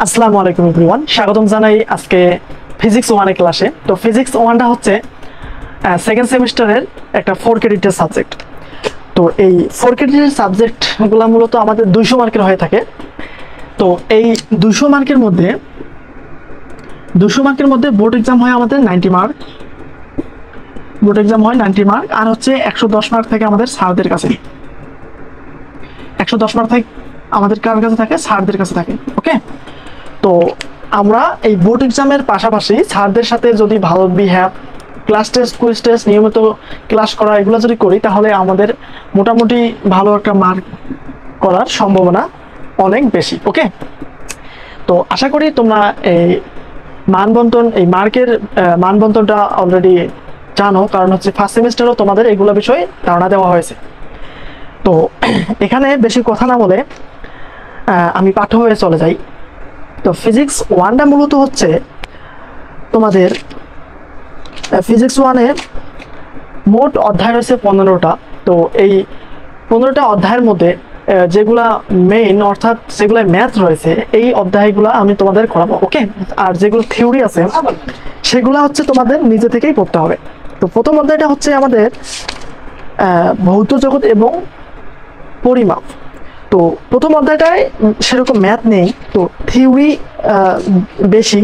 আসসালামু আলাইকুম এভরিওয়ান, স্বাগতম জানাই আজকে ফিজিক্স 1 এর ক্লাসে। তো ফিজিক্স 1টা হচ্ছে সেকেন্ড সেমিস্টারের একটা 4 ক্রেডিটের সাবজেক্ট। তো এই 4 ক্রেডিটের সাবজেক্টগুলো মূলত আমাদের 200 মার্কের হয়ে থাকে। তো এই 200 মার্কের মধ্যে বোর্ড এক্সাম হয় আমাদের 90 মার্ক, বোর্ড এক্সাম হয় 90 মার্ক, আর হচ্ছে 110 মার্ক থাকে আমাদের স্যারদের কাছে। 110 মার্ক থাকে আমাদের কার কাছে থাকে? স্যারদের কাছে থাকে। ওকে, তো আমরা এই বোর্ড এক্সামের পাশাপাশি স্যারদের সাথে যদি ভালো behave, class test, quiz test, নিয়মিত ক্লাস করা, এগুলো যদি করি তাহলে আমাদের মোটামুটি ভালো একটা মার্ক করার সম্ভাবনা অনেক বেশি। ওকে, তো আশা করি তোমরা এই মার্কের মানবন্টনটা অলরেডি জানো, কারণ হচ্ছে ফার্স্ট সেমিস্টারও তোমাদের এগুলো বিষয়ে ধারণা দেওয়া হয়েছে। তো এখানে বেশি কথা না বলে আমি পাঠ্য হয়ে চলে যাই। তো ফিজিক্স 1টা মূলত হচ্ছে তোমাদের ফিজিক্স 1-এর মোট অধ্যায় রয়েছে 15টা। তো এই 15টা অধ্যায়ের মধ্যে যেগুলা মেইন, অর্থাৎ যেগুলো ম্যাথ রয়েছে, এই অধ্যায়গুলো আমি তোমাদের করাবো। ওকে, আর যেগুলো থিওরি আছে সেগুলো হচ্ছে তোমাদের নিজে থেকেই পড়তে হবে। তো প্রথম অধ্যায়টা হচ্ছে আমাদের ভৌত জগৎ এবং পরিমাপ। তো প্রথম অধ্যায়টায় সেরকম ম্যাথ নেই, তো থিওরি বেশি।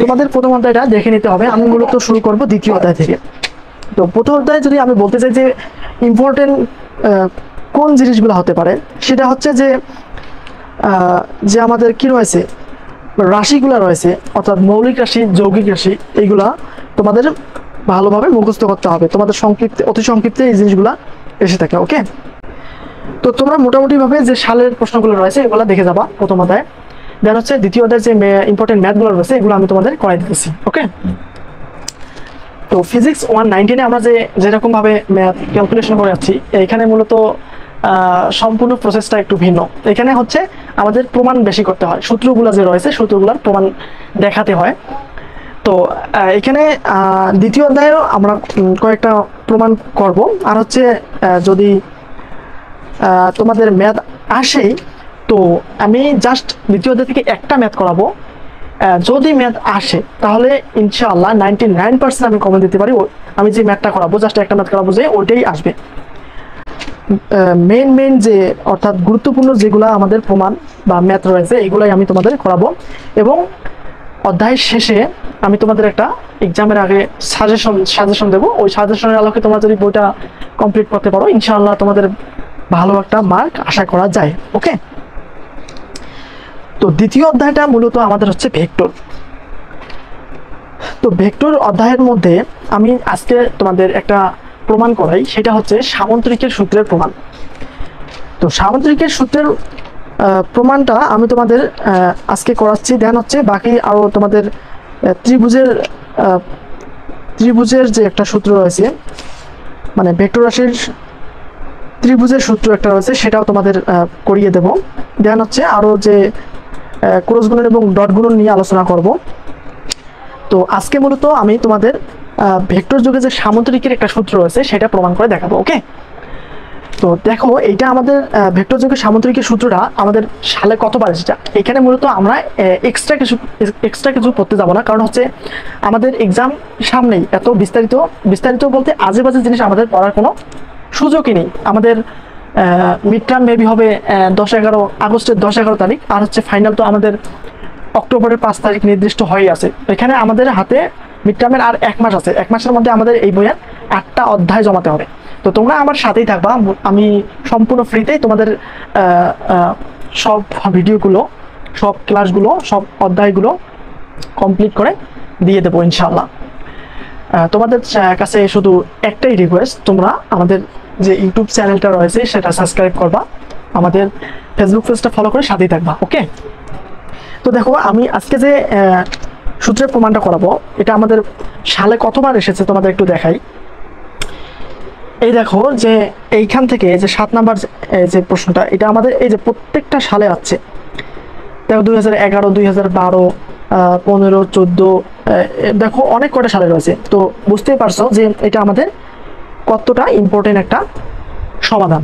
তোমাদের প্রথম অধ্যায়টা দেখে নিতে হবে। আমি মূলত শুরু করব দ্বিতীয় অধ্যায় থেকে। তো প্রথম অধ্যায় যদি আমি বলতে চাই যে ইম্পর্টেন্ট কোন জিনিসগুলো হতে পারে, সেটা হচ্ছে যে আমাদের কি রয়েছে, রাশিগুলো রয়েছে, অর্থাৎ মৌলিক রাশি, যৌগিক রাশি, এইগুলা তোমাদের ভালোভাবে মুখস্থ করতে হবে। তোমাদের অতি সংক্ষিপ্তে এই জিনিসগুলা এসে থাকে। ওকে, তো তোমরা মোটামুটিভাবে যে সালের প্রশ্নগুলো রয়েছে এগুলো দেখে যাবা প্রথম অধ্যায়। দেন হচ্ছে দ্বিতীয় অধ্যায় যে ইম্পর্টেন্ট ম্যাথগুলো রয়েছে এগুলো আমি তোমাদের করাই দিতেছি। ওকে, তো ফিজিক্স 119-এ আমরা যেরকমভাবে ম্যাথ ক্যালকুলেশন করে যাচ্ছি, এখানে মূলত সম্পূর্ণ প্রসেসটা একটু ভিন্ন। এখানে হচ্ছে আমাদের প্রমাণ বেশি করতে হয়, সূত্রগুলো যে রয়েছে সূত্রগুলোর প্রমাণ দেখাতে হয়। তো এখানে দ্বিতীয় অধ্যায়েও আমরা কয়েকটা প্রমাণ করব। আর হচ্ছে যদি তোমাদের ম্যাথ আসেই, তো আমি জাস্ট দ্বিতীয় অধ্যায় থেকে একটা ম্যাথ করাবো। যদি ম্যাথ আসে তাহলে ইনশাআল্লাহ 99% আমি কমন দিতে পারি। আমি যে ম্যাথটা করাবো, জাস্ট একটা ম্যাথ করাবো, যে ওইটাই আসবে। মেইন যে অর্থাৎ গুরুত্বপূর্ণ যেগুলো আমাদের প্রমাণ বা ম্যাথ রয়েছে এগুলাই আমি তোমাদের করাবো। এবং অধ্যায়ের শেষে আমি তোমাদের একটা এক্সামের আগে সাজেশন দেবো। ওই সাজেশনের আলোকে তোমরা যদি বইটা কমপ্লিট করতে পারো, ইনশাআল্লাহ তোমাদের ভালো একটা মার্ক আশা করা যায়। ওকে, তো দ্বিতীয় অধ্যায়টা মূলত আমাদের হচ্ছে ভেক্টর। তো ভেক্টর অধ্যায়ের মধ্যে আমি আজকে তোমাদের একটা প্রমাণ করাই, সেটা হচ্ছে সামন্তরিকের সূত্রের প্রমাণ। তো সামন্তরিকের সূত্রের প্রমাণটা আমি তোমাদের আজকে করাচ্ছি। দেন হচ্ছে বাকি আরও তোমাদের ত্রিভুজের যে একটা সূত্র রয়েছে, মানে ভেক্টর রাশির ত্রিভুজের সূত্র একটা রয়েছে, সেটাও তোমাদের করিয়ে দেব। দেন হচ্ছে আরও যে ক্রস গুণন এবং ডট গুণন নিয়ে আলোচনা করব। তো আজকে মূলত আমি তোমাদের ভেক্টর যুগে যে সামন্তরিকের একটা সূত্র রয়েছে সেটা প্রমাণ করে দেখাবো। ওকে, তো দেখো এইটা আমাদের ভেক্টর যুগের সামন্তরিকের সূত্রটা আমাদের সালে কতবার এসেছে। এখানে মূলত আমরা এক্সট্রা কিছু পড়তে যাবো না, কারণ হচ্ছে আমাদের এক্সাম সামনেই। এত বিস্তারিত বলতে আজে বাজে জিনিস আমাদের পড়ার কোনো সুযোগই নেই। আমাদের মিড টার্ম মেবি হবে আগস্টের 10-11 তারিখ, আর হচ্ছে ফাইনাল তো আমাদের অক্টোবরের 5 তারিখ নির্দিষ্ট হয়ে আছে। এখানে আমাদের হাতে মিড টার্মের আর 1 মাস আছে। 1 মাসের মধ্যে আমাদের এই বইয়ের 8টা অধ্যায় জমাতে হবে। তো তোমরা আমার সাথেই থাকবা, আমি সম্পূর্ণ ফ্রিতেই তোমাদের সব ভিডিওগুলো, সব ক্লাসগুলো, সব অধ্যায়গুলো কমপ্লিট করে দিয়ে দেবো ইনশাআল্লাহ। তোমাদের কাছে শুধু একটাই রিকোয়েস্ট, তোমরা আমাদের যে ইউটিউব চ্যানেলটা রয়েছে সেটা সাবস্ক্রাইব করবা, আমাদের ফেসবুক পেজটা ফলো করে সাথেই থাকবা। ওকে, তো দেখো আমি আজকে যে সূত্রের প্রমাণটা করাবো, এটা আমাদের সালে কতবার এসেছে তোমাদের একটু দেখাই। এই দেখো যে এইখান থেকে যে 7 নাম্বার যে প্রশ্নটা, এটা আমাদের এই যে প্রত্যেকটা সালে আছে। দেখো 2011, 2012, 15, 14, দেখো অনেক কটা সালে রয়েছে। তো বুঝতেই পারছো যে এটা আমাদের কতটা ইম্পর্টেন্ট একটা সমাধান,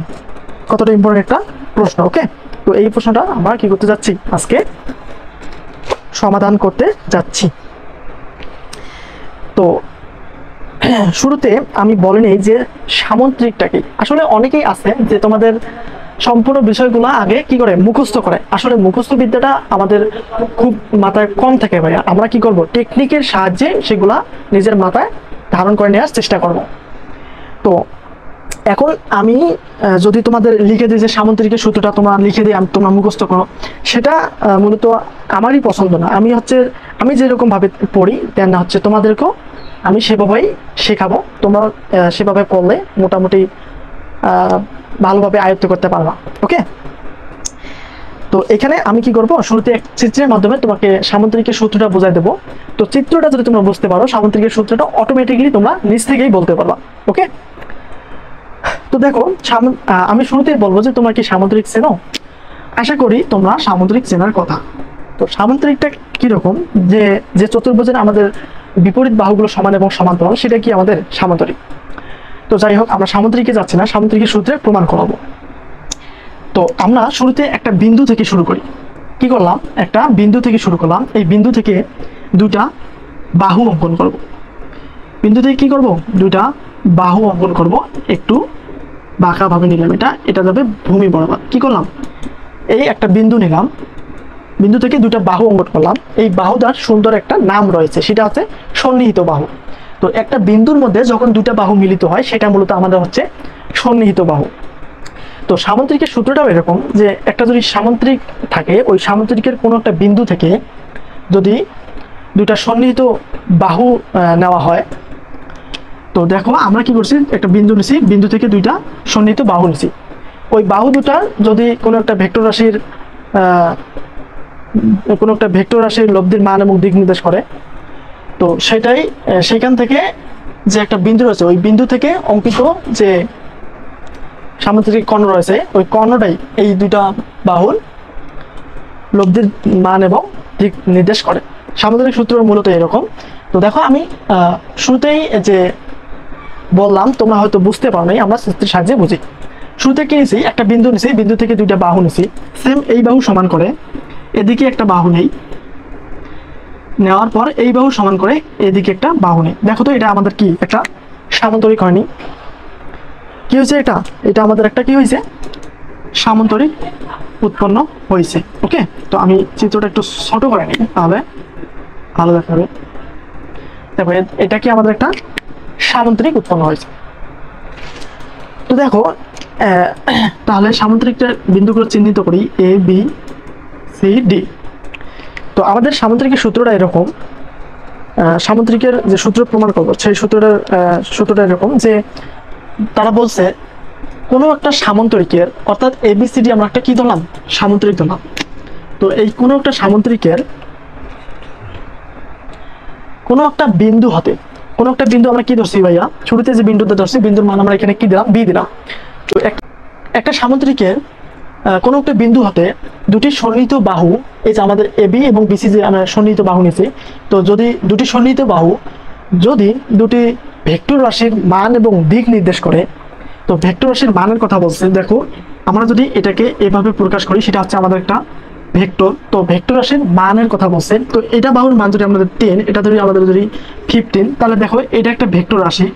কতটা ইম্পর্টেন্ট একটা প্রশ্ন। ওকে, তো এই প্রশ্নটা আমরা কি করতে যাচ্ছি আজকে সমাধান করতে যাচ্ছি। তো শুরুতে আমি বলে নেই যে সামুদ্রিকটা কি। আসলে অনেকেই আছে যে তোমাদের সম্পূর্ণ বিষয়গুলো আগে কি করে মুখস্থ করে। আসলে মুখস্থ বিদ্যাটা আমাদের খুব মাথায় কম থাকে ভাইয়া। আমরা কি করব, টেকনিকের সাহায্যে সেগুলা নিজের মাথায় ধারণ করে নেওয়ার চেষ্টা করব। তো এখন আমি যদি তোমাদের লিখে দিই যে সামুদ্রিকের সূত্রটা তোমরা লিখে দিই, তোমরা মুখস্থ করো, সেটা মূলত আমারই পছন্দ না। আমি যেরকম ভাবে পড়ি দেন হচ্ছে তোমাদেরকেও আমি সেভাবেই শেখাবো। তোমরা সেভাবে পড়লে মোটামুটি ভালোভাবে আয়ত্ত করতে পারবা। ওকে, তো এখানে আমি কি করব, শুরুতে এক চিত্রের মাধ্যমে তোমাকে সামুদ্রিকের সূত্রটা বোঝাই দেবো। তো চিত্রটা যদি তোমরা বুঝতে পারো সামুদ্রিকের সূত্রটা অটোমেটিকলি তোমরা নিজ থেকেই বলতে পারবা। ওকে, তো দেখো আমি শুরুতেই বলবো যে তোমরা কি সামুদ্রিক চেনো? আশা করি তোমরা সামুদ্রিক চেনার কথা। তো সামুদ্রিকটা কিরকম, যে চতুর্ভুজের আমাদের বিপরীত বাহুগুলো সমান এবং সমান্তরাল, সেটা কি আমাদের সামুদ্রিক। তো যাই হোক, আমরা সামুদ্রিকে যাচ্ছি না, সামুদ্রিকের সূত্রে প্রমাণ করাবো। তো আমরা শুরুতে একটা বিন্দু থেকে শুরু করি। কি করলাম, একটা বিন্দু থেকে শুরু করলাম। এই বিন্দু থেকে দুটা বাহু অঙ্কন করব। বিন্দু থেকে কি করব, দুটা বাহু অঙ্কন করব। একটু বাঁকা ভাবে নিলাম, এটা যাবে ভূমি বরাবর। কি করলাম, এই একটা বিন্দু নিলাম, বিন্দু থেকে দুটা বাহু অঙ্কন করলাম। এই বাহুটার সুন্দর একটা নাম রয়েছে, সেটা হচ্ছে সন্নিহিত বাহু। তো একটা বিন্দুর মধ্যে যখন দুটা বাহু মিলিত হয় সেটা মূলত আমাদের হচ্ছে সন্নিহিত বাহু। তো সামুদ্রিকের সূত্রটাও এরকম যে একটা যদি সামুদ্রিক থাকে, ওই সামুদ্রিকের কোনো একটা বিন্দু থেকে যদি দুটা সন্নিহিত বাহু নেওয়া হয়, তো দেখো আমরা কি করছি, একটা বিন্দু নিছি, বিন্দু থেকে দুইটা সন্নিহিত বাহু নিছি। ওই বাহু দুটা যদি কোনো একটা ভেক্টর রাশির লব্ধির মান এবং দিক নির্দেশ করে, তো সেখান থেকে যে একটা বিন্দু রয়েছে, ওই বিন্দু থেকে অঙ্কিত যে সামুদ্রিক কর্ণ রয়েছে, ওই কর্ণটাই এই দুইটা বাহুর লব্ধির মান এবং দিক নির্দেশ করে। সামুদ্রিক সূত্র মূলত এরকম। তো দেখো আমি শুরুতেই যে বললাম তোমরা হয়তো বুঝতে পারো নাই, আমরা চিত্রের সাহায্যে বুঝি। শুরুতে কি নিছি, একটা বিন্দু নিছি, বিন্দু থেকে দুইটা বাহু নিছি। সেম এই বাহু সমান করে এদিকে একটা বাহু নেই, নেওয়ার পর এই বাহু সমান করে এদিকে একটা বাহু নেই। দেখো তো এটা আমাদের কি একটা সামান্তরিক হয়নি? কি হয়েছে, এটা আমাদের একটা কি হয়েছে, সামান্তরিক উৎপন্ন হয়েছে। ওকে, তো আমি চিত্রটা একটু ছোট করে নিই, তাহলে ভালো দেখাবে। দেখো এটা কি আমাদের একটা সামান্তরিক উৎপন্ন হয়েছে। তো দেখো তাহলে সামান্তরিকটা বিন্দুগুলো চিহ্নিত করি, এ বি সি ডি। তো আমাদের সামুদ্রিকের সূত্রটা এরকম, সামুদ্রিকের যে সূত্র প্রমাণ করবো সেই সূত্রটা এরকম যে তারা বলছে কোনো একটা সামন্তরিকের, অর্থাৎ এবিসিডি আমরা একটা কি ধরলাম, সামুদ্রিক ধরলাম। তো এই কোনো একটা সামুদ্রিকের কোনো একটা বিন্দু হতে, কোনো একটা বিন্দু আমরা কি ধরছি ভাইয়া, শুরুতে যে বিন্দুটা ধরছি, বিন্দুর মান আমরা এখানে কি দিলাম, বি দিলাম। তো একটা সামুদ্রিকের কোনো একটা বিন্দু হতে দুটি সন্নিহিত বাহু, এই যে আমাদের এবি এবং বিসি যে আমরা সন্নিহিত বাহু নিয়েছি, তো যদি দুটি সন্নিহিত বাহু যদি দুটি ভেক্টর রাশির মান এবং দিক নির্দেশ করে, তো ভেক্টর রাশির মানের কথা বলছে। দেখো আমরা যদি এটাকে এভাবে প্রকাশ করি, সেটা হচ্ছে আমাদের একটা ভেক্টর। তো ভেক্টর রাশির মানের কথা বলছে। তো এটা বাহুর মান যদি আমাদের 10, এটা ধরি আমাদের যদি 15, তাহলে দেখো এটা একটা ভেক্টর রাশি।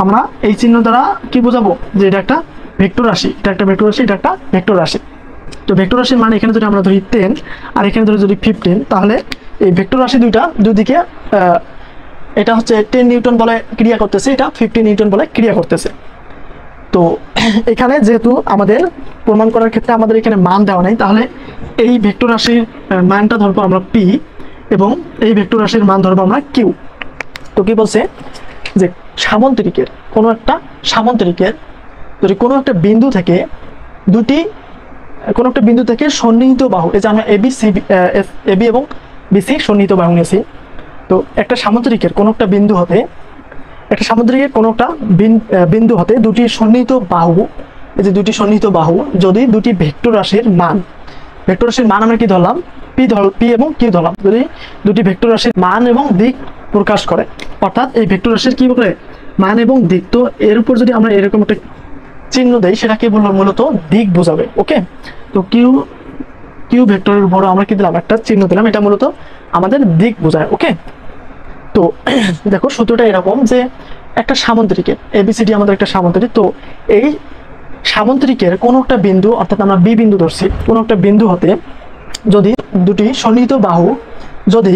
আমরা এই চিহ্ন দ্বারা কি বোঝাবো, যে এটা একটা ভেক্টর রাশি, এটা একটা ভেক্টর রাশি, এটা একটা ভেক্টর রাশি। তো ভেক্টর রাশির মান এখানে যদি আমরা ধরি 10 আর এখানে ধরি যদি 15, তাহলে এই ভেক্টর রাশি দুদিকে এটা হচ্ছে 10 নিউটন বলে ক্রিয়া করতেছে, এটা 15 নিউটন বলে ক্রিয়া করতেছে। তো এখানে যেহেতু আমাদের প্রমাণ করার ক্ষেত্রে আমাদের এখানে মান দেওয়া নেই, তাহলে এই ভেক্টর রাশির মানটা ধরবো আমরা পি এবং এই ভেক্টর রাশির মান ধরবো আমরা কিউ। তো কি বলছে যে কোনো একটা সামন্তরিকের যদি কোনো একটা বিন্দু থেকে সন্নিহিত বাহু, এই যে আমরা এবি এবং বিসি সন্নিহিত বাহু নিয়েছি। তো একটা সামন্তরিকের কোনো একটা বিন্দু হতে দুটি সন্নিহিত বাহু, এই যে দুটি সন্নিহিত বাহু যদি দুটি ভেক্টর রাশির মান আমরা কি ধরলাম, পি এবং কিউ ধরলাম, যদি দুটি ভেক্টর রাশির মান এবং দিক প্রকাশ করে, অর্থাৎ এই ভেক্টর রাশির কি বলে, মান এবং দিক। তো এর উপর যদি আমরা এরকম একটা চিহ্ন দেই, সেটাকে বলবো মূলত দিক বোঝাবে। ওকে, তো কিউ ভেক্টরের উপর আমরা কি দিলাম, একটা চিহ্ন দিলাম, এটা মূলত আমাদের দিক বোঝায়। ওকে, তো দেখো সূত্রটা এরকম যে একটা সামুদ্রিকের এবিসিডি আমাদের একটা সামুদ্রিক, তো এই সামুদ্রিকের কোনো একটা বিন্দু, অর্থাৎ আমরা বি বিন্দু ধরছি, কোনো একটা বিন্দু হতে যদি দুটি সন্নিহিত বাহু, যদি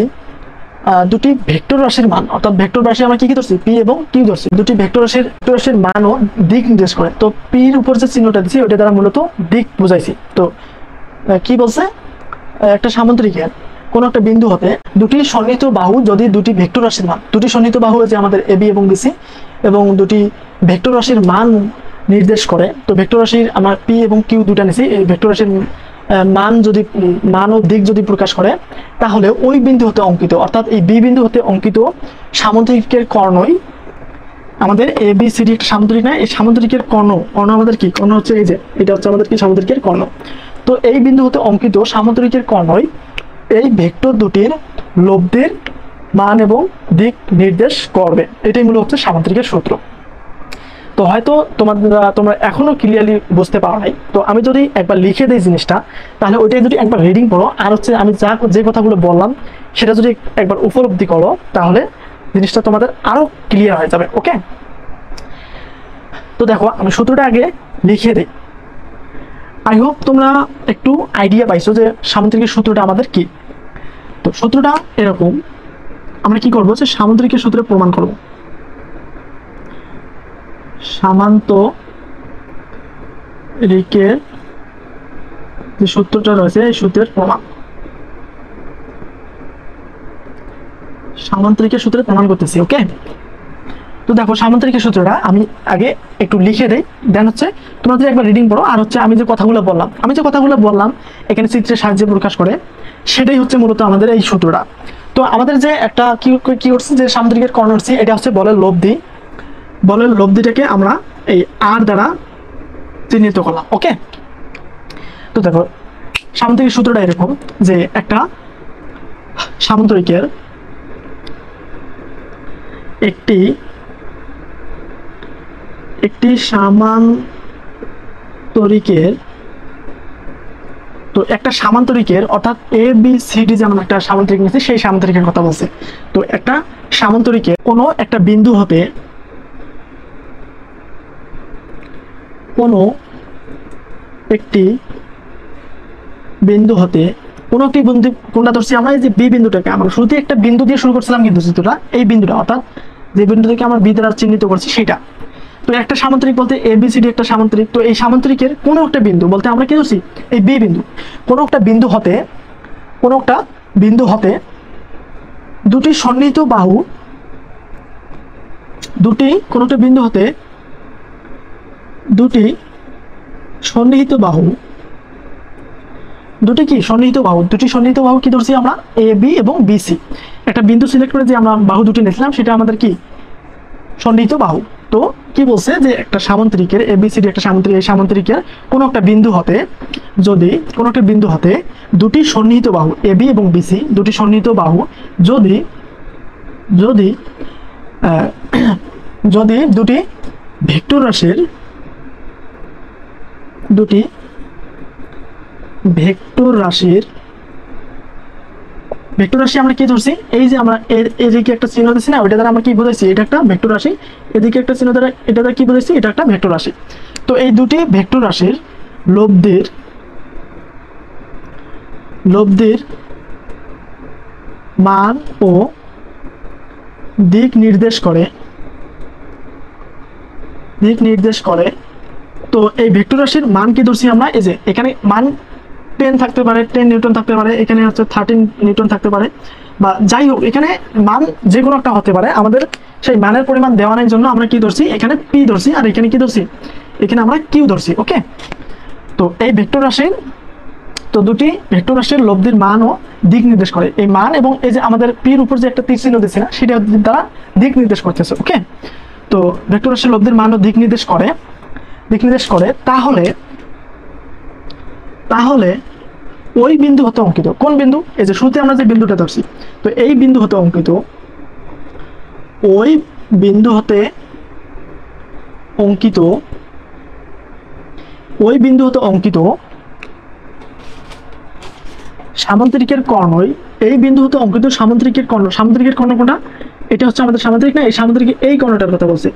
দুটি ভেক্টর রাশির মান, অর্থাৎ ভেক্টর রাশি আমরা কি কি ধরছি, পি এবং কিউ ধরছি, দুটি ভেক্টর রাশির মান ও দিক নির্দেশ করে। তো পির উপর যে চিহ্নটা দিচ্ছি ওইটা দ্বারা মূলত দিক বুঝাইছি। তো কি বলছে, একটা সামুদ্রিকের কোনো একটা বিন্দু হতে দুটি সন্নিহিত বাহু, যদি দুটি ভেক্টর রাশির মান, দুটি সন্নিহিত বাহু যে আমাদের এবি এবং বিসি, এবং দুটি ভেক্টর রাশির মান নির্দেশ করে। তো ভেক্টর রাশির আমার পি এবং কিউ দুটা নিছি, এই ভেক্টর রাশির মান যদি, মান ও দিক যদি প্রকাশ করে, তাহলে ওই বিন্দু হতে অঙ্কিত, অর্থাৎ এই বি বিন্দু হতে অঙ্কিত সামুদ্রিকের কর্ণই আমাদের এ বি সি ডি একটা সামুদ্রিক, না এই সামুদ্রিকের কর্ণ আমাদের কি, কর্ণ হচ্ছে এই যে এটা হচ্ছে আমাদের কি সামুদ্রিকের কর্ণ। তো এই বিন্দু হতে অঙ্কিত সামুদ্রিকের কর্ণই এই ভেক্টর দুটির লব্ধির মান এবং দিক নির্দেশ করবে। এটাই মূলত হচ্ছে সামুদ্রিকের সূত্র। তো হয়তো তোমরা এখনো ক্লিয়ারলি বুঝতে পারো নাই, তো আমি যদি একবার লিখে দিই জিনিসটা, তাহলে ওইটাই যদি একবার রিডিং পড়ো, আর হচ্ছে আমি যে কথাগুলো বললাম সেটা যদি একবার উপলব্ধি করো, তাহলে জিনিসটা তোমাদের আরো ক্লিয়ার হয়ে যাবে। ওকে, তো দেখো আমি সূত্রটা আগে লিখে দিই। আই হোপ তোমরা একটু আইডিয়া পাইছো যে সামুদ্রিকের সূত্রটা আমাদের কি। তো সূত্রটা এরকম, আমরা কি করবো, যে সামুদ্রিকের সূত্রে প্রমাণ করব। সামান্তরিকের যে সূত্রটা রয়েছে এই সূত্রের প্রমাণ, সামান্তরিকের সূত্রে প্রমাণ করতেছি। ওকে, তো দেখো সামান্তরিকের সূত্রটা আমি আগে একটু লিখে দেই, দেন হচ্ছে তোমরা যদি একবার রিডিং পড়ো, আর হচ্ছে আমি যে কথাগুলো বললাম এখানে চিত্রের সাহায্যে প্রকাশ করে, সেটাই হচ্ছে মূলত আমাদের এই সূত্রটা। তো আমাদের যে একটা কি করছে, যে সামুদ্রিকের কর্ণ হচ্ছে, এটা হচ্ছে বলের লব্ধি, বলের লব্ধিটাকে আমরা এই আর দ্বারা চিহ্নিত করলাম। ওকে, তো দেখো সামুদ্রিকের সূত্রটা এরকম যে একটা সামুদ্রিকের একটি সামান্তরিকের, তো একটা সামান্তরিকের অর্থাৎ এ বি সি ডি, যেমন একটা সামান্তরিক নিচ্ছে, সেই সামান্তরিকের কথা বলছে। তো একটা সামান্তরিকের কোনো একটা বিন্দু হতে, কোনো একটি বিন্দু কোনটা ধরছি আমরা, এই যে বি বিন্দুটাকে আমরা শুরুতে একটা বিন্দু দিয়ে শুরু করছিলাম, কিন্তু চিত্রটা এই বিন্দুটা, অর্থাৎ যে বিন্দুটাকে আমরা বি দ্বারা চিহ্নিত করছি সেটা। তো একটা সামান্তরিক বলতে এ বি সি ডি একটা সামান্তরিক, তো এই সামান্তরিকের কোনো একটা বিন্দু বলতে আমরা কি ধরছি, এই বি বিন্দু, কোনো একটা বিন্দু হতে দুটি সন্নিহিত বাহু, দুটি সন্নিহিত বাহু কি ধরছি আমরা, এ বি এবং বি সি। একটা বিন্দু সিলেক্ট করে যে আমরা বাহু দুটি নিয়েছিলাম, সেটা আমাদের কি সন্নিহিত বাহু। তো কি বলছে, যে একটা সামান্তরিকের এবিসিডি একটা সামান্তরিক, এই সামান্তরিকের কোনো একটা বিন্দু হতে দুটি সন্নিহিত বাহু এ বি এবং বিসি, দুটি সন্নিহিত বাহু যদি দুটি ভেক্টর রাশি আমরা কি ধরছি, এই যে আমরা এদিকে একটা চিহ্ন দিচ্ছি না, ওইটা দ্বারা আমরা কি বুঝাইছি, এটা একটা ভেক্টর রাশি, এদিকে একটা চিহ্ন দ্বারা এটা দ্বারা কি বুঝাইছি, এটা একটা ভেক্টর রাশি। তো এই দুটি ভেক্টর রাশির লব্ধির মান ও দিক নির্দেশ করে। তো এই ভেক্টর রাশির মান কি ধরছি আমরা, এই যে এখানে মান 10 থাকতে পারে, 10 নিউটন থাকতে পারে, এখানে হচ্ছে 13 নিউটন থাকতে পারে, বা যাই হোক এখানে মান যে কোনো একটা হতে পারে। আমাদের সেই মানের পরিমাণ দেওয়া নেই জন্য আমরা কি ধরছি, এখানে পি ধরছি, আর এখানে কি ধরছি, এখানে আমরা কিউ ধরছি। ওকে, তো এই ভেক্টর রাশির, তো দুটি ভেক্টর রাশির লব্ধির মান ও দিক নির্দেশ করে। এই মান এবং এই যে আমাদের পির উপর যে একটা তীর চিহ্ন দিচ্ছে না, সেটা দ্বারা দিক নির্দেশ করতেছে। ওকে, তো ভেক্টর রাশির লব্ধির মান ও দিক নির্দেশ করে, তাহলে ওই বিন্দু হতে অঙ্কিত, কোন বিন্দু, এই যে শুরুতে আমরা যে বিন্দুটা ধরছি, তো এই বিন্দু হতে অঙ্কিত, ওই বিন্দু হতে অঙ্কিত সামান্তরিকের কর্ণই এই বিন্দু হতে অঙ্কিত সামান্তরিকের কর্ণ। সামান্তরিকের কর্ণ কোনটা? এটা হচ্ছে আমাদের সামান্তরিক না, এই সামান্তরিকের এই কর্ণটার কথা বলছি।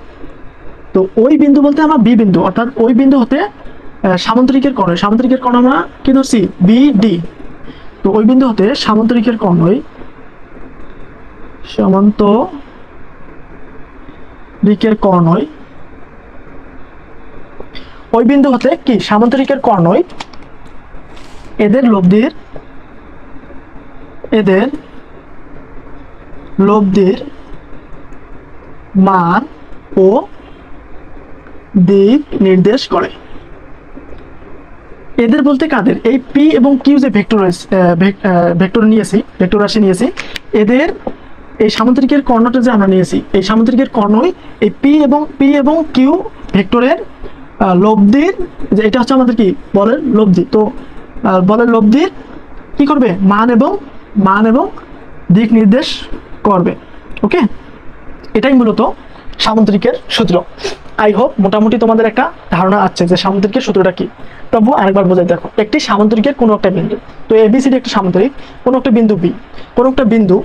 তো ওই বিন্দু বলতে আমরা বি বিন্দু, অর্থাৎ ওই বিন্দু হতে সামান্তরিকের কর্ণ, সামান্তরিকের কর্ণ আমরা কি ধরছি? B D. তো ওই বিন্দু হতে সামান্তরিকের কর্ণই, সামান্তরিকের কর্ণই, ওই বিন্দু হতে কি সামান্তরিকের কর্ণই এদের লব্ধির মান ও দিক নির্দেশ করে। এদের বলতে কাদের? এই পি এবং কিউ যে ভেক্টর নিয়েছি, ভেক্টর রাশি নিয়েছি, এদের এই সামান্তরিকের কর্ণটা যে আমরা নিয়েছি, এই সামান্তরিকের কর্ণই এই পি এবং কিউ ভেক্টরের লব্ধির, যে এটা হচ্ছে আমাদের কি বলের লব্ধি। তো বলের লব্ধির কি করবে? মান এবং দিক নির্দেশ করবে। ওকে, এটাই মূলত সামান্তরিকের সূত্র। আই হোপ মোটামুটি তোমাদের একটা ধারণা আছে যে সামান্তরিকের সূত্রটা কি। তবু আরেকবার বোঝাই দেখো, একটি সামান্তরিকের কোনো একটা বিন্দু, তো এবিসিডি একটা সামান্তরিক, কোনো একটা বিন্দু বি, কোনো একটা বিন্দু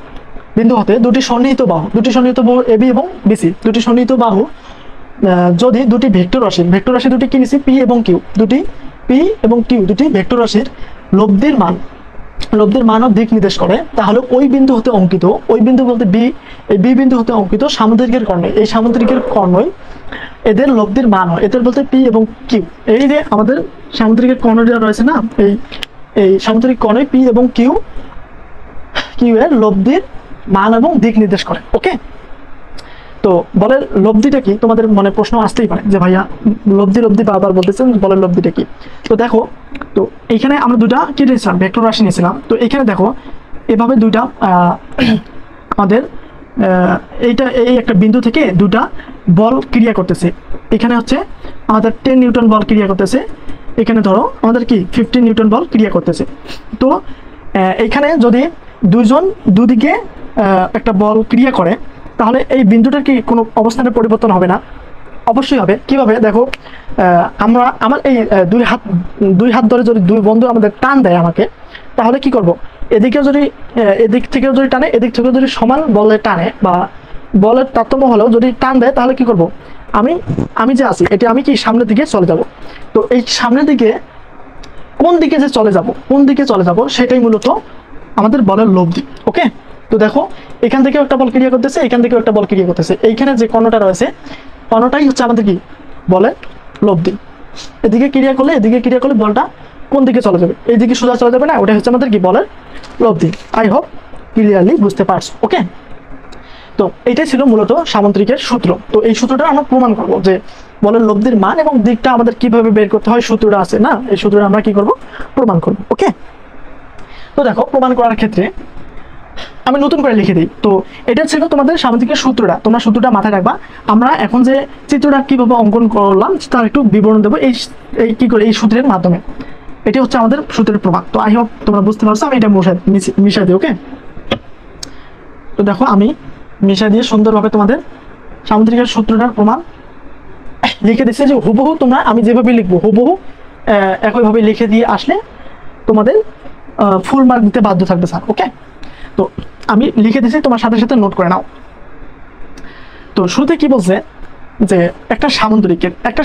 হতে দুটি সন্নিহিত বাহু এবি এবং বিসি, দুটি সন্নিহিত বাহু যদি দুটি ভেক্টর রাশি দুটি কি নিছি? পি এবং কিউ, দুটি ভেক্টর রাশির লব্ধির মান ও দিক নির্দেশ করে, তাহলে ওই বিন্দু হতে অঙ্কিত, ওই বিন্দু বলতে বি, এই বি বিন্দু হতে অঙ্কিত সামান্তরিকের কর্ণ, এই সামান্তরিকের কর্ণই এদের লব্ধির মান হয়, এদের বলতে পি এবং কিউ। এই যে আমাদের সামান্তরিকের কর্ণটা রয়েছে না, এই সামান্তরিক কর্ণে পি এবং কিউ এর লব্ধির মান এবং দিক নির্দেশ করে। ওকে, তো বলের লব্ধিটা কি? তোমাদের মনে প্রশ্ন আসতেই পারে যে ভাইয়া লব্ধি বারবার বলতেছেন, বলের লব্ধিটা কি? তো দেখো, তো এইখানে আমরা দুটা কি নিয়েছিলাম? ভেক্টর রাশি নিয়েছিলাম। তো এখানে দেখো এভাবে দুইটা আমাদের এই একটা বিন্দু থেকে দুটা বল ক্রিয়া করতেছে। এখানে হচ্ছে আমাদের 10 নিউটন বল ক্রিয়া করতেছে, এখানে ধরো আমাদের কি 15 নিউটন বল ক্রিয়া করতেছে। তো এইখানে যদি দুদিকে একটা বল ক্রিয়া করে, তাহলে এই বিন্দুটার কি কোনো অবস্থানের পরিবর্তন হবে না? অবশ্যই হবে। কিভাবে? দেখো, আমার এই দুই হাত ধরে যদি দুই বন্ধু আমাদের টান দেয় আমাকে, তাহলে কি করব? এদিক থেকেও যদি টানে, এদিক থেকেও যদি সমান বলে টানে, বা বলের তারতম্য হলেও যদি টান দেয়, তাহলে কি করব? আমি যে আছি এটা আমি কি সামনের দিকে চলে যাব। তো এই সামনের দিকে কোন দিকে চলে যাব সেটাই মূলত আমাদের বলের লব্ধি। ওকে, তো দেখো এখান থেকে একটা বল ক্রিয়া করতেছে, এখান থেকে একটা বল ক্রিয়া করতেছে, এইখানে যে কর্ণটা রয়েছে, কর্ণটাই হচ্ছে আমাদের কি বলের লব্ধি। এদিকে ক্রিয়া করলে বলটা কোন দিকে চলে যাবে? এইদিকে সোজা চলে যাবে না, ওটা হচ্ছে আমাদের কি বলের লব্ধি। আই হোপ ক্লিয়ারলি বুঝতে পারছো। ওকে, তো এটাই ছিল মূলত সামান্তরিকের সূত্র। তো এই সূত্রটা আমরা প্রমাণ করব যে বলের লব্ধির মান এবং দিকটা আমাদের কিভাবে বের করতে হয়, সূত্রটা আছে না, এই সূত্রটা আমরা কি করব? প্রমাণ করব। ওকে, তো দেখো প্রমাণ করার ক্ষেত্রে আমি নতুন করে লিখে দিই। তো এটা ছিল তোমাদের সামান্তরিকের সূত্রটা, তোমরা সূত্রটা মাথায় রাখবা। আমরা এখন যে চিত্রটা কিভাবে অঙ্কন করলাম তার একটু বিবরণ দেবো এই সূত্রের মাধ্যমে। এটি হচ্ছে আমাদের সূত্রের প্রমাণ। তো আই হোপ তোমরা বুঝতে পারছো। আমি এটা মিশাই দিই। ওকে, তো দেখো আমি মিশাই দিয়ে সুন্দরভাবে তোমাদের সামান্তরিকের সূত্রটার প্রমাণ লিখে দিচ্ছি, যে হুবহু তোমরা আমি যেভাবে লিখবো হুবহু একইভাবে লিখে দিয়ে আসলে তোমাদের ফুল মার্ক দিতে বাধ্য থাকবে স্যার। ওকে, তো আমি লিখে দিচ্ছি, তোমার সাথে সাথে নোট করে নাও। তো শুরুতে কি বলছে যে একটা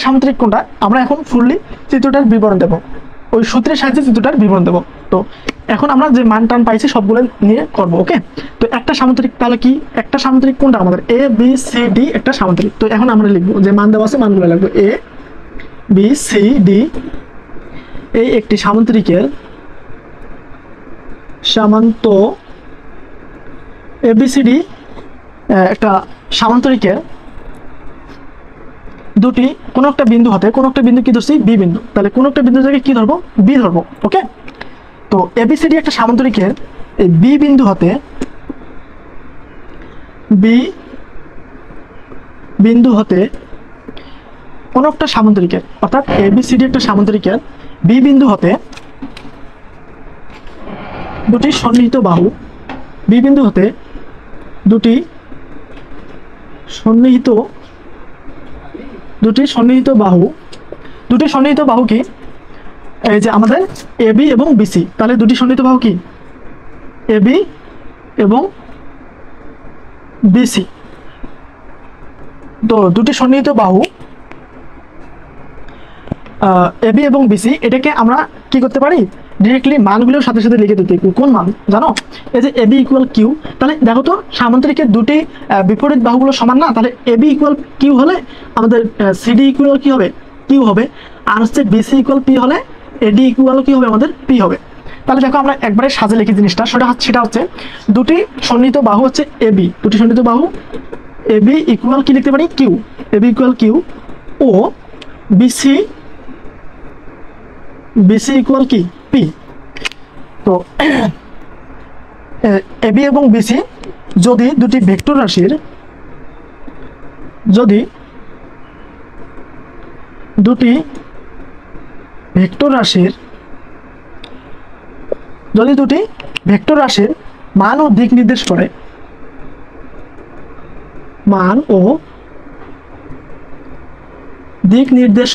সামান্তরিক কোনটা, আমরা এখন ফুললি চিত্রটার বিবরণ দেব, ওই সূত্রের সাহায্যে চিত্রটার বিবরণ দেব। তো এখন আমরা যে মান টান পাইছি সবগুলো নিয়ে করব। ওকে, তো একটা সামান্তরিক, তাহলে কি একটা সামান্তরিক কোনটা? আমাদের এ বি সি ডি একটা সামান্তরিক। তো এখন আমরা লিখবো যে মান দেওয়া আছে, মানগুলো লিখবো। এ বি সি ডি এই একটি সামান্তরিকের এবিসিডি একটা সামান্তরিকের দুটি কোন একটা বিন্দু কি ধরছি? বি বিন্দু। তাহলে কোন একটা বিন্দু থেকে কি ধরবো? বি ধরবো। ওকে, তো এবিসিডি একটা সামান্তরিকের এই বি বিন্দু হতে কোন একটা সামান্তরিকের, অর্থাৎ এবিসিডি একটা সামান্তরিকের বি বিন্দু হতে দুটি সন্নিহিত বাহু, বি বিন্দু হতে দুটি সন্নিহিত বাহু কি? এই যে আমাদের এবি এবং বিসি, তাহলে দুটি সন্নিহিত বাহু কি? এবি এবং বিসি। তো দুটি সন্নিহিত বাহু এবি এবং বিসি, এটাকে আমরা কি করতে পারি, ডিরেক্টলি মানগুলোর সাথে সাথে লিখে দিতে। কোন মান জানো, এই যে এবি ইকুয়াল কিউ, তাহলে দেখো তো সামান্তরিকের দুটি বিপরীত বাহুগুলো সমান না, তাহলে এবি ইকুয়াল কিউ হলে আমাদের সিডি ইকুয়াল কি হবে, কিউ হবে। আর হচ্ছে বিসি ইকুয়াল পি হলে এডি ইকুয়াল কি হবে, আমাদের পি হবে। তাহলে দেখো আমরা একবারে সাজে লিখি জিনিসটা, সেটা হচ্ছে দুটি সন্নিহিত বাহু হচ্ছে এবি, দুটি সন্নিহিত বাহু এবি ইকুয়াল কি লিখতে পারি, কিউ, এবি ইকুয়াল কিউ, ও বিসি বিসি ইকুয়াল কি, পি। তো এবি এবং বিসি যদি দুটি ভেক্টর রাশির যদি দুটি ভেক্টর রাশির মান ও দিক নির্দেশ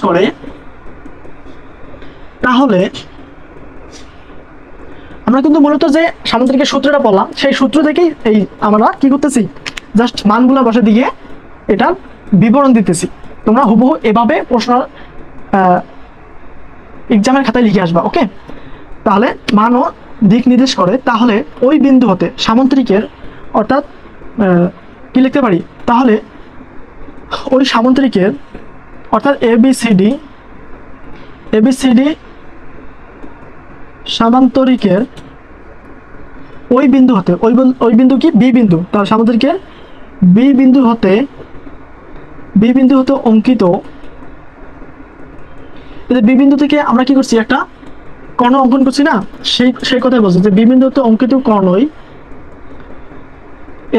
করে, তাহলে আমরা কিন্তু মূলত যে সামান্তরিকের সূত্রটা বললাম, সেই সূত্র থেকেই এই আমরা কি করতেছি, জাস্ট মানগুলো বসে দিয়ে এটার বিবরণ দিতেছি। তোমরা হুবহু এভাবে প্রশ্ন এক্সামের খাতায় লিখে আসবা। ওকে, তাহলে মান ও দিক নির্দেশ করে, তাহলে ওই বিন্দু হতে সামান্তরিকের অর্থাৎ কি লিখতে পারি, তাহলে ওই সামান্তরিকের অর্থাৎ এবিসিডি সামান্তরিকের ওই বিন্দু হতে, ওই বিন্দু কি, বি বিন্দু, তার সামান্তরিকের বি বিন্দু হতে অঙ্কিত, বি বিন্দু থেকে আমরা কি করছি, একটা কর্ণ অঙ্কন করছি না, সেই কথাই বলছি যে বি বিন্দু হতে অঙ্কিত কর্ণই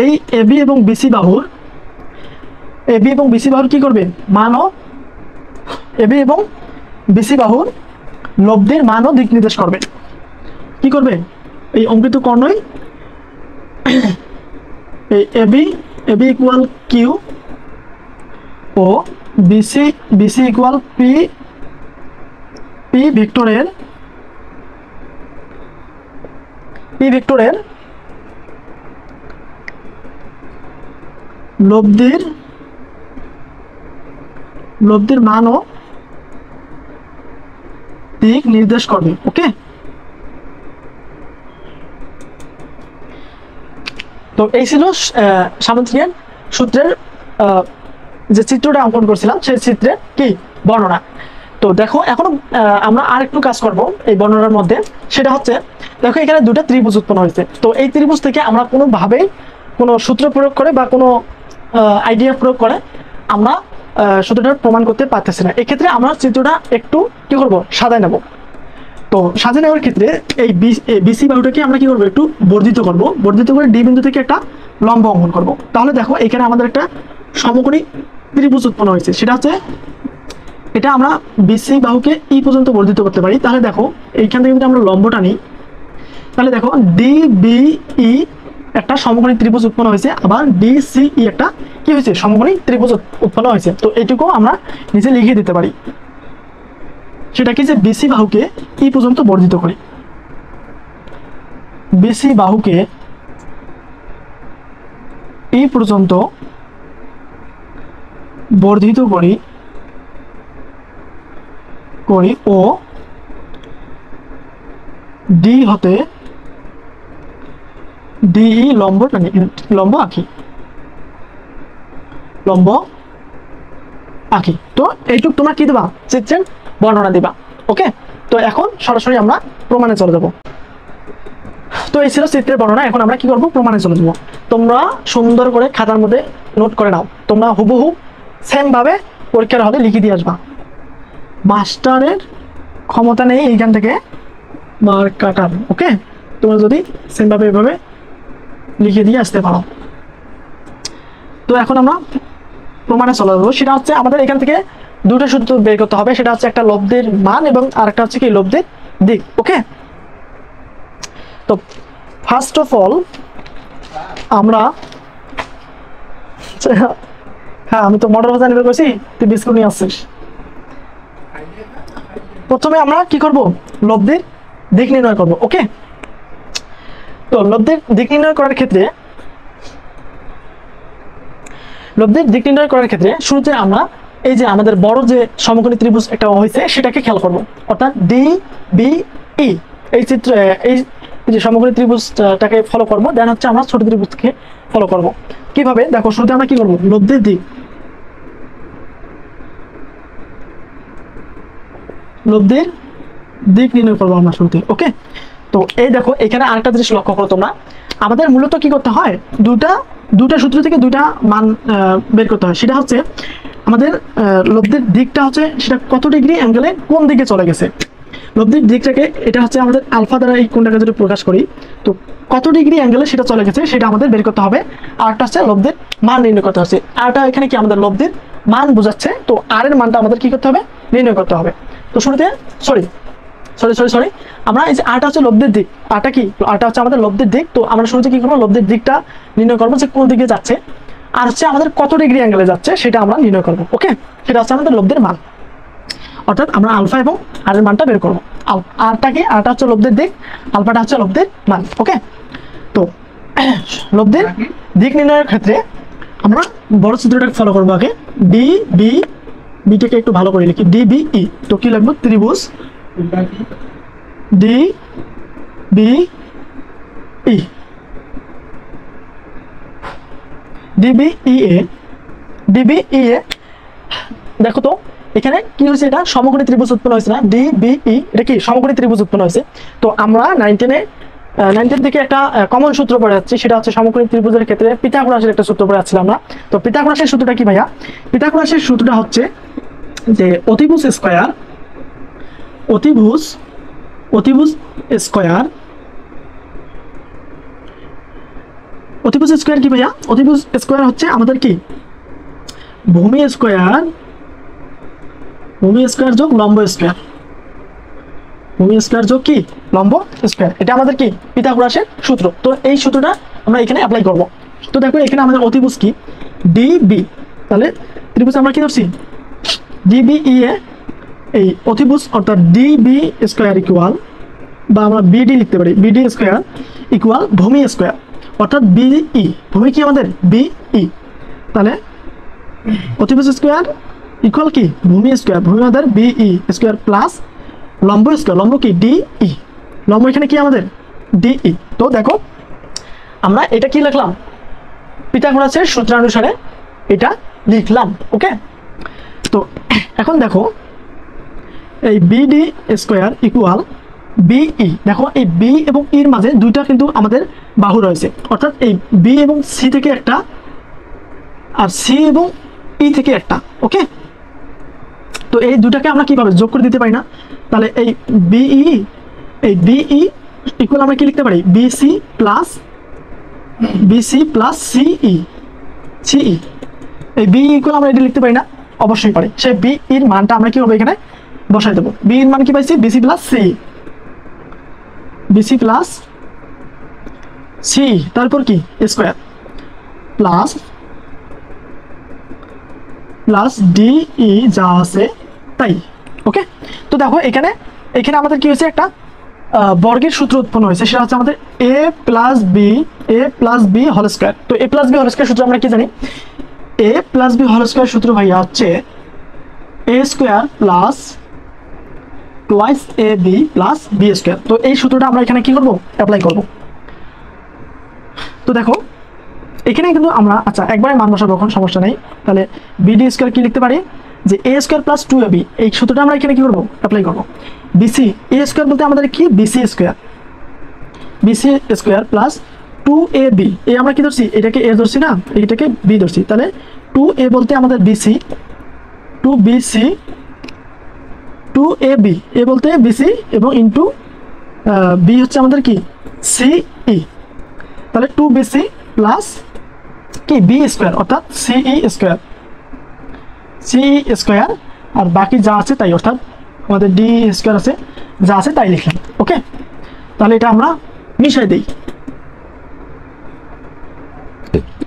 এই এবি এবং বিসি বাহুর কি করবে, মান ও এবি এবং বিসি বাহুর লব্ধির মান ও দিক নির্দেশ করবে। কি করবে, এই অঙ্কিত কর্ণই এই এবি ইকুয়াল কিউ ও বিসি ইকুয়াল পি ভেক্টরের লব্ধির মান ও দিক নির্দেশ করবে। ওকে, তো এই ছিল সামান্তরিকের সূত্রের যে চিত্রটা অঙ্কন করছিলাম, সেই চিত্রের কি বর্ণনা। তো দেখো এখন আমরা আর একটু কাজ করব এই বর্ণনার মধ্যে, সেটা হচ্ছে দেখো এখানে দুটো ত্রিভুজ উৎপন্ন হয়েছে। তো এই ত্রিভুজ থেকে আমরা কোনোভাবেই কোনো সূত্র প্রয়োগ করে বা কোনো আইডিয়া প্রয়োগ করে আমরা সূত্রটা প্রমাণ করতে পারতেছি না। এক্ষেত্রে আমরা চিত্রটা একটু কি করব, সাজায় নেব। তো সাজিয়ে নেওয়ার ক্ষেত্রে এই বিসি বাহুটাকে আমরা কি করবো, একটু বর্ধিত করে ডি বিন্দু থেকে একটা লম্ব অঙ্কন করব। তাহলে দেখো এখানে আমাদের একটা সমকোণী ত্রিভুজ উৎপন্ন হয়েছে, সেটা হচ্ছে এটা আমরা বিসি বাহুকে ই পর্যন্ত বর্ধিত করতে পারি। তাহলে দেখো এইখান থেকে যদি আমরা লম্বটা নিই, তাহলে দেখো ডিবিই একটা সমকোণী ত্রিভুজ উৎপন্ন হয়েছে, আবার ডিসিই একটা কি হয়েছে, সমকোণী ত্রিভুজ উৎপন্ন হয়েছে। তো এইটুকু আমরা নিচে লিখে দিতে পারি, সেটা কি, যে বিসি বাহুকে ই পর্যন্ত বর্ধিত করি, বিসি বাহুকে ই পর্যন্ত বর্ধিত করি ও ডি হতে ডিই লম্ব আঁকি। তো এইটুক তোমরা কি দেবা, চিত্রের বর্ণনা দিবা। ওকে, তো এখন সরাসরি আমরা প্রমাণে চলে যাব। তো এই ছিল চিত্রের বর্ণনা, এখন আমরা কি করব, প্রমাণে চলে যাব। তোমরা সুন্দর করে খাতার মধ্যে নোট করে নাও, তোমরা হুবহু সেম ভাবে পরীক্ষার হলে লিখে দিয়ে আসবা। মাস্টারের ক্ষমতা নেই এইখান থেকে মার্ক কাটার। ওকে, তোমরা যদি সেম ভাবে এভাবে লিখে দিয়ে আসতে পারো। তো এখন আমরা প্রমাণে চলে যাবো, সেটা হচ্ছে আমাদের এখান থেকে দুটো সূত্র বের করতে হবে, সেটা হচ্ছে একটা লব্ধির মান এবং আরেকটা হচ্ছে কি লব্ধির দিক। ওকে, তো ফার্স্ট অফ অল আমরা, হ্যাঁ আমি তো মটর ভাজা নিবে কইছি, তুই বিস্কুট নিয়ে আসছিস। প্রথমে আমরা কি করব, লব্ধির দিক নির্ণয় করব। ওকে, তো লব্ধির দিক নির্ণয় করার ক্ষেত্রে শুরুতে আমরা এই যে আমাদের বড় যে সমকোণী ত্রিভুজ একটা হয়েছে সেটাকে খেয়াল করব, অর্থাৎ ডি বি ই এই চিত্র এই যে সমকোণী ত্রিভুজটাকে ফলো করব। দেন হচ্ছে আমরা ছোট ত্রিভুজকে ফলো করব। কিভাবে দেখো, শুরুতে আমরা কি করব, লব্ধির দিক নির্ণয় করবো আমরা শুরুতে। ওকে, তো এই দেখো এখানে আরেকটা জিনিস লক্ষ্য করো তোমরা, আমাদের মূলত কি করতে হয়, দুটা সূত্র থেকে দুইটা মান বের করতে হয়। সেটা হচ্ছে আমাদের লব্ধির দিকটা হচ্ছে সেটা কত ডিগ্রি অ্যাঙ্গেলে কোন দিকে চলে গেছে। লব্ধির দিকটাকে এটা হচ্ছে আমাদের আলফা দ্বারা এই কোণটাকে যদি প্রকাশ করি, তো কত ডিগ্রি অ্যাঙ্গেলে সেটা চলে গেছে সেটা আমাদের বের করতে হবে। আরটা হচ্ছে লব্ধির মান নির্ণয় করতে হচ্ছে। আরটা এখানে কি আমাদের লব্ধির মান বোঝাচ্ছে, তো আর এর মানটা আমাদের কি করতে হবে, নির্ণয় করতে হবে। তো শুরুতে সরি আমরা এই যে আরটা হচ্ছে লব্ধির দিক, আরটা কি, আরটা হচ্ছে আমাদের লব্ধির দিক। তো আমরা শুরুতে কি করবো, লব্ধির দিকটা নির্ণয় করবো যে কোন দিকে যাচ্ছে, আর হচ্ছে আমাদের কত ডিগ্রি অ্যাঙ্গেলে যাচ্ছে সেটা আমরা নির্ণয় করবো। ওকে, সেটা হচ্ছে আমাদের লব্ধির মান, অর্থাৎ আমরা আলফা এবং আর এর মানটা বের করবো। আরটা কি, আরটা হচ্ছে লব্ধির দিক, আলফাটা হচ্ছে লব্ধির মান। ওকে, তো লব্ধির দিক নির্ণয়ের ক্ষেত্রে আমরা বড় চিত্রটাকে ফলো করবো আগে। ডি বি, বিটাকে একটু ভালো করে লিখি, ডি বি ই। তো কি লাগবে, ত্রিভুজ ডি বি ই, ডিবিই এ দেখো তো এখানে কি হয়েছে, এটা সমকোণী ত্রিভুজ উৎপন্ন হয়েছে না, ডিবিই এটা কি সমকোণী ত্রিভুজ উৎপন্ন হয়েছে। তো আমরা 19 থেকে একটা কমন সূত্র পড়ে যাচ্ছি, সেটা হচ্ছে সমকোণী ত্রিভুজের ক্ষেত্রে পিথাগোরাসের একটা সূত্র পড়ে যাচ্ছিলাম আমরা। তো পিথাগোরাসের সূত্রটা কি ভাইয়া, পিথাগোরাসের সূত্রটা হচ্ছে যে অতিভুজ স্কয়ার কি ভাইয়া, অতিভুজ স্কয়ার হচ্ছে আমাদের কি ভূমি স্কয়ার যোগ লম্ব স্কয়ার, ভূমি স্কয়ার যোগ কি লম্ব স্কয়ার, এটা আমাদের কি পিথাগোরাসের সূত্র। তো এই সূত্রটা আমরা এখানে অ্যাপ্লাই করব। তো দেখো এখানে আমাদের অতিভুজ কি ডিবি, তাহলে ত্রিভুজ আমরা কি ধরছি ডিবিই এ, এই অতিভুজ অর্থাৎ ডিবি স্কয়ার ইকুয়াল, বা আমরা বিডি লিখতে পারি, বিডি স্কয়ার ইকুয়াল ভূমি স্কয়ার অর্থাৎ বিই, ভূমি কি আমাদের বিই, তাহলে অতিভুজ স্কয়ার ইকুয়াল কি ভূমি স্কয়ার, ভূমি আমাদের বিই স্কয়ার প্লাস লম্ব স্কয়ার, লম্ব কি ডিই, লম্ব এখানে কি আমাদের ডিই। তো দেখো আমরা এটা কি লিখলাম, পিথাগোরাসের সূত্রানুসারে এটা লিখলাম। ওকে, তো এখন দেখো এই বিডি স্কয়ার ইকুয়াল বিই, দেখো এই বি এবং ইর মাঝে দুইটা কিন্তু আমাদের বাহু রয়েছে, অর্থাৎ এই বি এবং সি থেকে একটা আর সি এবং ই থেকে একটা। ওকে, তো এই দুটাকে আমরা কিভাবে যোগ করে দিতে পারি না, তাহলে এই বিই ইকুয়াল আমরা কি লিখতে পারি, বিসি প্লাস সিই, এই বি ইকুয়াল আমরা এটা লিখতে পারি না, অবশ্যই পারি। সেই বি এর মানটা আমরা কি হবে এখানে বসাই দেবো, বি এর মান কি পাইছি বিসি প্লাস সি, তারপর কি স্কয়ার প্লাস ডিই যা আছে তাই। ওকে, তো দেখো এখানে আমাদের কি হয়েছে, একটা বর্গের সূত্র উৎপন্ন হয়েছে, সেটা হচ্ছে আমাদের এ প্লাস বি হোল স্কয়ার। তো এ প্লাস বি হোল স্কয়ার সূত্র আমরা কি জানি, এ প্লাস বি হোল স্কয়ার সূত্র ভাইয়া হচ্ছে এ square plus twice A B plus B square. তো এই সূত্রটা আমরা এখানে কি করব, অ্যাপ্লাই করব। তো দেখো এখানে কিন্তু আমরা আচ্ছা একবারে মান বসাবো, এখন সমস্যা নেই। তাহলে বিডি স্কয়ার কি লিখতে পারি, যে এ স্কয়ার প্লাস 2ab, এই সূত্রটা আমরা এখানে কি করব, অ্যাপ্লাই করব। বিসি এ স্কয়ার বলতে আমাদের কি বিসি স্কয়ার প্লাস 2ab, এই আমরা কি ধরছি, এটাকে এ ধরছি না, এটাকে বি ধরছি, তাহলে 2a বলতে আমাদের বিসি, 2ab, এ বলতে বিসি এবং ইন্টু বি হচ্ছে আমাদের কি সিই, তাহলে 2bc প্লাস কি বি স্কয়ার অর্থাৎ সিই স্কয়ার, আর বাকি যা আছে তাই, অর্থাৎ আমাদের ডি স্কয়ার আছে, যা আছে তাই লিখলাম। ওকে, তাহলে এটা আমরা মিশাই দিই।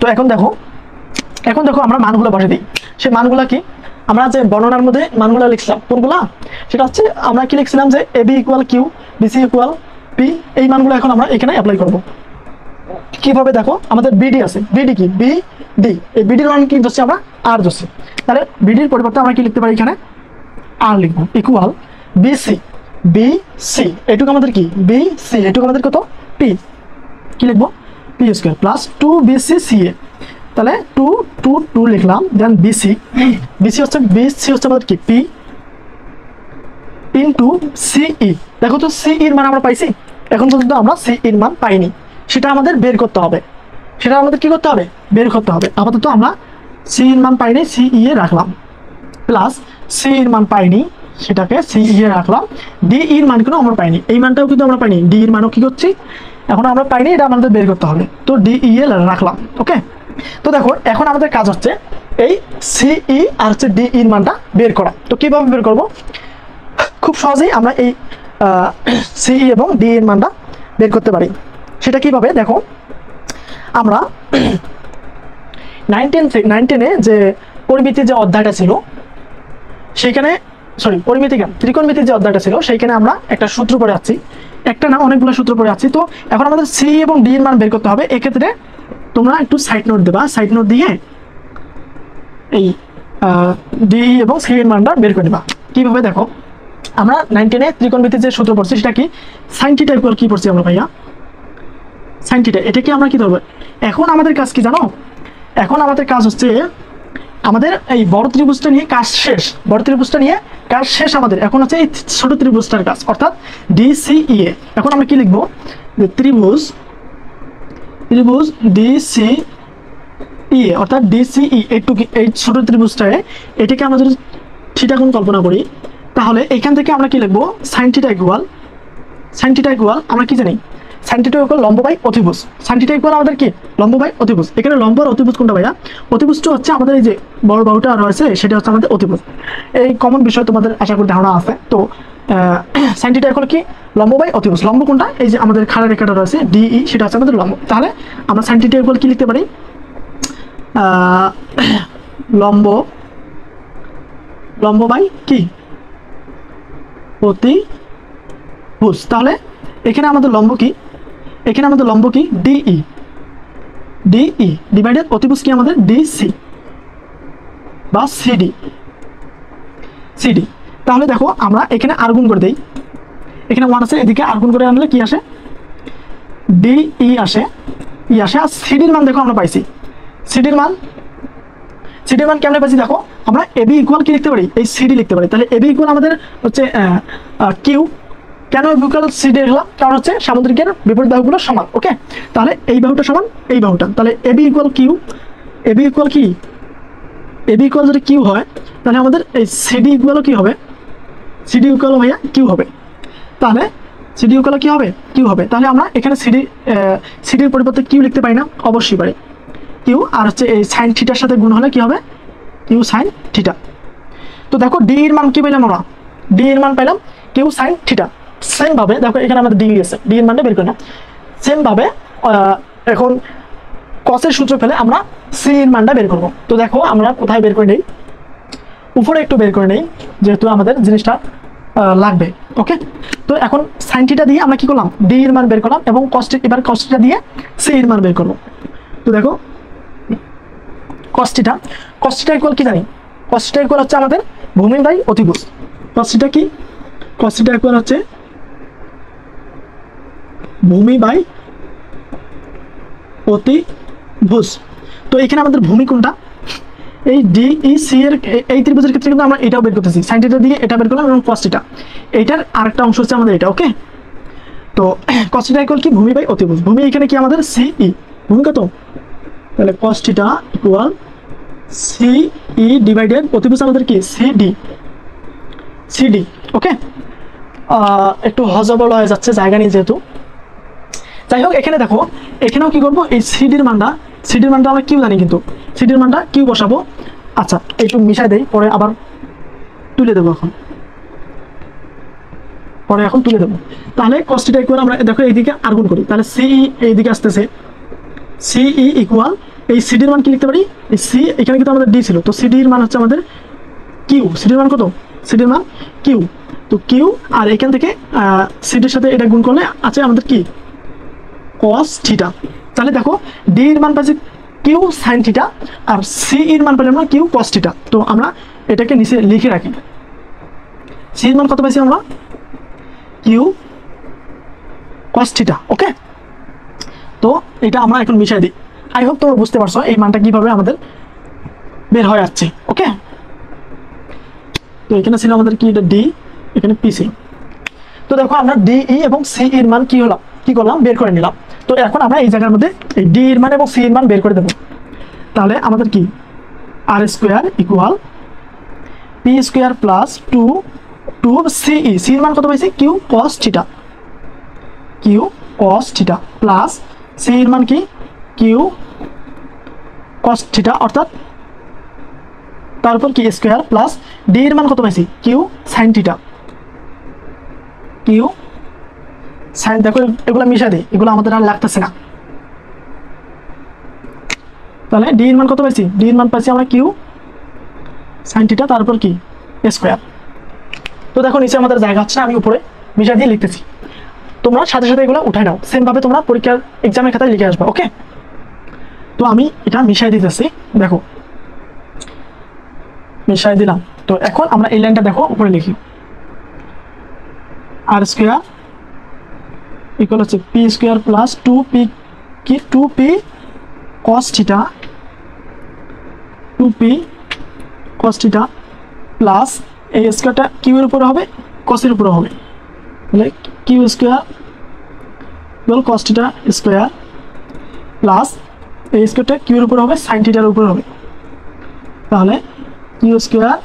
তো এখন দেখো আমরা মানগুলো বসে দিই। সেই মানগুলো কি, আমরা যে বর্ণনার মধ্যে মানগুলো লিখছিলাম কোনগুলা, সেটা হচ্ছে আমরা কি লিখছিলাম যে AB equal Q, BC equal P, এই মানগুলো এখন আমরা এখানে অ্যাপ্লাই করব। কিভাবে দেখো, আমাদের বিডি আছে, বিডি কি বিডি, এই বিডির মান কি ধরছি আমরা আর ধরছি, তাহলে বিডির পরিবর্তে আমরা কি লিখতে পারি এখানে আর লিখবো ইকুয়াল বিসি, বিসি এটুকু আমাদের কি বিসি, এটুকু আমাদের কত পি, কি লিখবো পি স্কয়ার প্লাস 2BC/CA, তাহলে 2 লিখলাম, দেন বিসি, বিসি হচ্ছে আমাদের কি পি ইনটু সিই। দেখো তো সিই এর মান আমরা পাইছি, এখন পর্যন্ত আমরা সিই এর মান পাইনি, সেটা আমাদের বের করতে হবে, সেটা আমাদের কি করতে হবে বের করতে হবে। আপাতত আমরা সিই এর মান পাইনি, সিই এ রাখলাম, প্লাস সিই এর মান পাইনি, সেটাকে সিই এ রাখলাম, ডি এর মান কিন্তু আমরা পাইনি, এই মানটাও কিন্তু আমরা পাইনি, ডি এর মানও কি করছি এখন আমরা পাইনি, এটা আমাদের বের করতে হবে, তো ডিই এ রাখলাম। ওকে, তো দেখো এখন আমাদের কাজ হচ্ছে এই সিই আর হচ্ছে ডি এর মানটা বের করা। তো কিভাবে বের করব, খুব সহজেই আমরা এই সিই এবং ডি এর মানটা বের করতে পারি। সেটা কিভাবে দেখো, আমরা 9-10-এ যে পরিমিতির যে অধ্যায়টা ছিল সেইখানে, পরিমিতি কেন ত্রিকোণমিতির যে অধ্যায়টা ছিল সেইখানে আমরা একটা সূত্র পড়ে আছি, একটা না অনেকগুলো সূত্র পড়ে আছি। তো এখন আমাদের সি এবং ডি এর মান বের করতে হবে। এক্ষেত্রে তোমরা একটু সাইড নোট দেবা, সাইড নোট দিয়ে এই ডি এবং সি এর মানটা বের করে নেবা। কিভাবে দেখো, আমরা 9-10-এ ত্রিকোণমিতির যে সূত্র পড়ছি সেটা কি সাইন থিটা ইকুয়াল কি পড়ছি আমরা ভাইয়া সাইন থিটা, এটাকে আমরা কি ধরবো। এখন আমাদের কাজ কি জানো, এখন আমাদের কাজ হচ্ছে আমাদের এই বড় ত্রিভুজটা নিয়ে কাজ শেষ, বড় ত্রিভুজটা নিয়ে কাজ শেষ আমাদের, এখন হচ্ছে এই ছোট ত্রিভুজটার কাজ, অর্থাৎ ডিসিইএ। এখন আমরা কি লিখবো, যে ত্রিভুজ ডিসিইএ অর্থাৎ ডিসিই এইটুকু, এই ছোট ত্রিভুজটায় এটাকে আমরা যদি থিটা কোণ কল্পনা করি, তাহলে এখান থেকে আমরা কি লিখবো সাইন থিটা ইকুয়াল আমরা কি জানি সাইন থিটা ইকুয়াল লম্ব বাই অতিভুজ, সাইন থিটা ইকুয়াল আমাদের কি লম্ব বাই অতিভুজ। এখানে লম্ব আর অতিভুজ কোনটা ভাইয়া, অতিভুজটা হচ্ছে আমাদের এই যে বড় বাহুটা রয়েছে সেটা হচ্ছে আমাদের অতিভুজ, এই কমন বিষয় তোমাদের আশা করি ধারণা আছে। তো সাইন থিটা ইকুয়াল কি লম্ব বাই অতিভুজ, লম্ব কোনটা এই যে আমাদের খাড়া রেখাটা রয়েছে ডিই, সেটা হচ্ছে আমাদের লম্ব। তাহলে আমরা সাইন থিটা ইকুয়াল কি লিখতে পারি, লম্ব বাই কি অতিভুজ। তাহলে এখানে আমাদের লম্ব কি, এখানে আমাদের লম্ব কি ডিই ডিভাইডেড অতিভুজ কি আমাদের ডিসি বা সিডি। তাহলে দেখো আমরা এখানে আর গুণ করে দেই, এখানে 1 আছে, এদিকে আর গুণ করে আনলে কি আসে ডিই আসে, আর সিডির মান দেখো আমরা পাইছি, সিডির মান কেমনে পাইছি দেখো, আমরা এবি ইকুয়াল কি লিখতে পারি এই সিডি লিখতে পারি। তাহলে এবি ইকুয়াল আমাদের হচ্ছে কিউ, কেন ইকুয়াল সিডি লিখলাম, কারণ হচ্ছে সামুদ্রিকের বিপরীত বাহুগুলো সমান। ওকে, তাহলে এই বাহুটা সমান এই বাহুটা, তাহলে AB equal Q, AB equal কি এবি ইকুয়াল যদি কিউ হয় তাহলে আমাদের এই সিডি ইকুয়ালও কি হবে, সিডি ইকুয়াল ভাইয়া কিউ হবে। তাহলে সিডি ইকুয়াল কি হবে কিউ হবে। তাহলে আমরা এখানে সিডির পরিবর্তে কিউ লিখতে পারি না, অবশ্যই পারি কিউ, আর হচ্ছে এই সাইন থিটার সাথে গুণ হলে কি হবে কিউ সাইন থিটা। তো দেখো ডি এর মান কি পেলাম আমরা, ডি এর মান পেলাম কিউ সাইন থিটা। সেম ভাবে দেখো এখানে আমাদের ডি আছে, ডি এর মানটা বের করি না, সেম ভাবে এখন কসের সূত্র ফেলে আমরা সি এর মানটা বের করব। তো দেখো আমরা কোথায় বের করে নেই, উপরে একটু বের করে নেই যেহেতু আমাদের জিনিসটা লাগবে। ওকে, তো এখন সাইন থিটা দিয়ে আমরা কি করলাম ডি এর মান বের করলাম, এবং এবার কস থিটা দিয়ে সি এর মান বের করব। তো দেখো কস থিটা ইকুয়াল কি জানি, কস থিটা ইকুয়াল হচ্ছে আমাদের ভূমি বাই অতিভুজ। কস থিটা কি, কস থিটা ইকুয়াল হচ্ছে ভূমি বাই অতিভুজ। তো এখানে আমাদের ভূমি কোনটা, এই ডিইসি এর এই ত্রিভুজের ক্ষেত্রে কিন্তু আমরা এটাও বের করতেছি, সাইন থিটা দিয়ে এটা বের করলাম এবং কস থিটা, এইটার আরেকটা অংশ হচ্ছে আমাদের এটা। ওকে, তো কস থিটা ইকুয়াল কি ভূমি বাই অতিভুজ, ভূমি এখানে কি আমাদের সিই, ভূমি কত, তাহলে কস থিটা ইকুয়াল সিই ডিভাইডেড অতিভুজ আমাদের কি সিডি। ওকে, একটু হজবল হয়ে যাচ্ছে জায়গা নিয়ে যেহেতু, যাই হোক এখানে দেখো এখানেও কি করবো এই সিডির মানটা আমরা কিউ জানি, কিন্তু সিডির মানটা কিউ বসাবো। আচ্ছা একটু মিশাই দেই, পরে আবার তুলে দেবো, এখন তুলে দেবো। তাহলে কস থিটা ইকুয়াল আমরা দেখো এইদিকে আর গুণ করি, তাহলে সিই এইদিকে আসতেছে, সিই ইকুয়াল এই সিডির মান কি লিখতে পারি, এই সি এখানে কিন্তু আমাদের ডি ছিল, তো সিডির মান হচ্ছে আমাদের কিউ, সিডির মান কত, সিডির মান কিউ। তো কিউ আর এখান থেকে সিডির সাথে এটা গুণ করলে আছে আমাদের কি কস থিটা। তাহলে দেখো ডি এর মান পাচ্ছি কিউ সাইন থিটা, আর সি এর মান পেলাম আমরা কিউ কস থিটা। তো আমরা এটাকে নিচে লিখে রাখি। সি এর মান কত পাইছি আমরা? Q cos theta. ওকে, তো এটা আমরা এখন মিশাই দিই। আই হোপ তোমরা বুঝতে পারছো এই মানটা কিভাবে আমাদের বের হয়ে যাচ্ছে। ওকে, তো এখানে ছিল আমাদের কি, এটা ডি, এখানে পি ছিল। তো দেখো আমরা ডি ই এবং সি এর মান কি করলাম, বের করে নিলাম। তো এখন আমরা এই জায়গার মধ্যে এই ডি এর মান এবং সি এর মান বের করে দেবো। তাহলে আমাদের কি, R square equal P square plus two two সিই, সি এর মান কত পাইছি? Q cos theta, Q cos theta plus C এর মান কি, কিউ কস থিটা, অর্থাৎ তারপর কি স্কোয়ার প্লাস ডি এর মান কত পাইছি? Q sine theta, Q sine. দেখো এগুলো মিশা দিই, এগুলো আমাদের আর লাগতেছে না। তাহলে ডি এর মান কত পাইছি? ডি এর মান পাইছি আমরা কিউ সাইন থিটা, তারপর কি স্কোয়ার। তো দেখো নিচে আমাদের জায়গা হচ্ছে না, আমি উপরে মিশা দিয়ে লিখতেছি। তোমরা সাথে সাথে এগুলো উঠাই নাও, সেম ভাবে তোমরা পরীক্ষার এক্সামের খাতায় লিখে আসবে। ওকে, তো আমি এটা মিশাই দিতেছি। দেখো মিশাই দিলাম। তো এখন আমরা এই লাইনটা দেখো উপরে লিখি, আর স্কোয়ার ইকুয়াল হচ্ছে P square plus two P কি, two P cos theta, two P cos theta plus এই স্কোয়ারটা কিউ এর উপরে হবে, কসের উপরে হবে, তাহলে Q square equal cos theta square plus এই স্কোয়ারটা কিউ এর উপরে হবে, সাইন থিটার উপরে হবে। তাহলে কিউ স্কোয়ার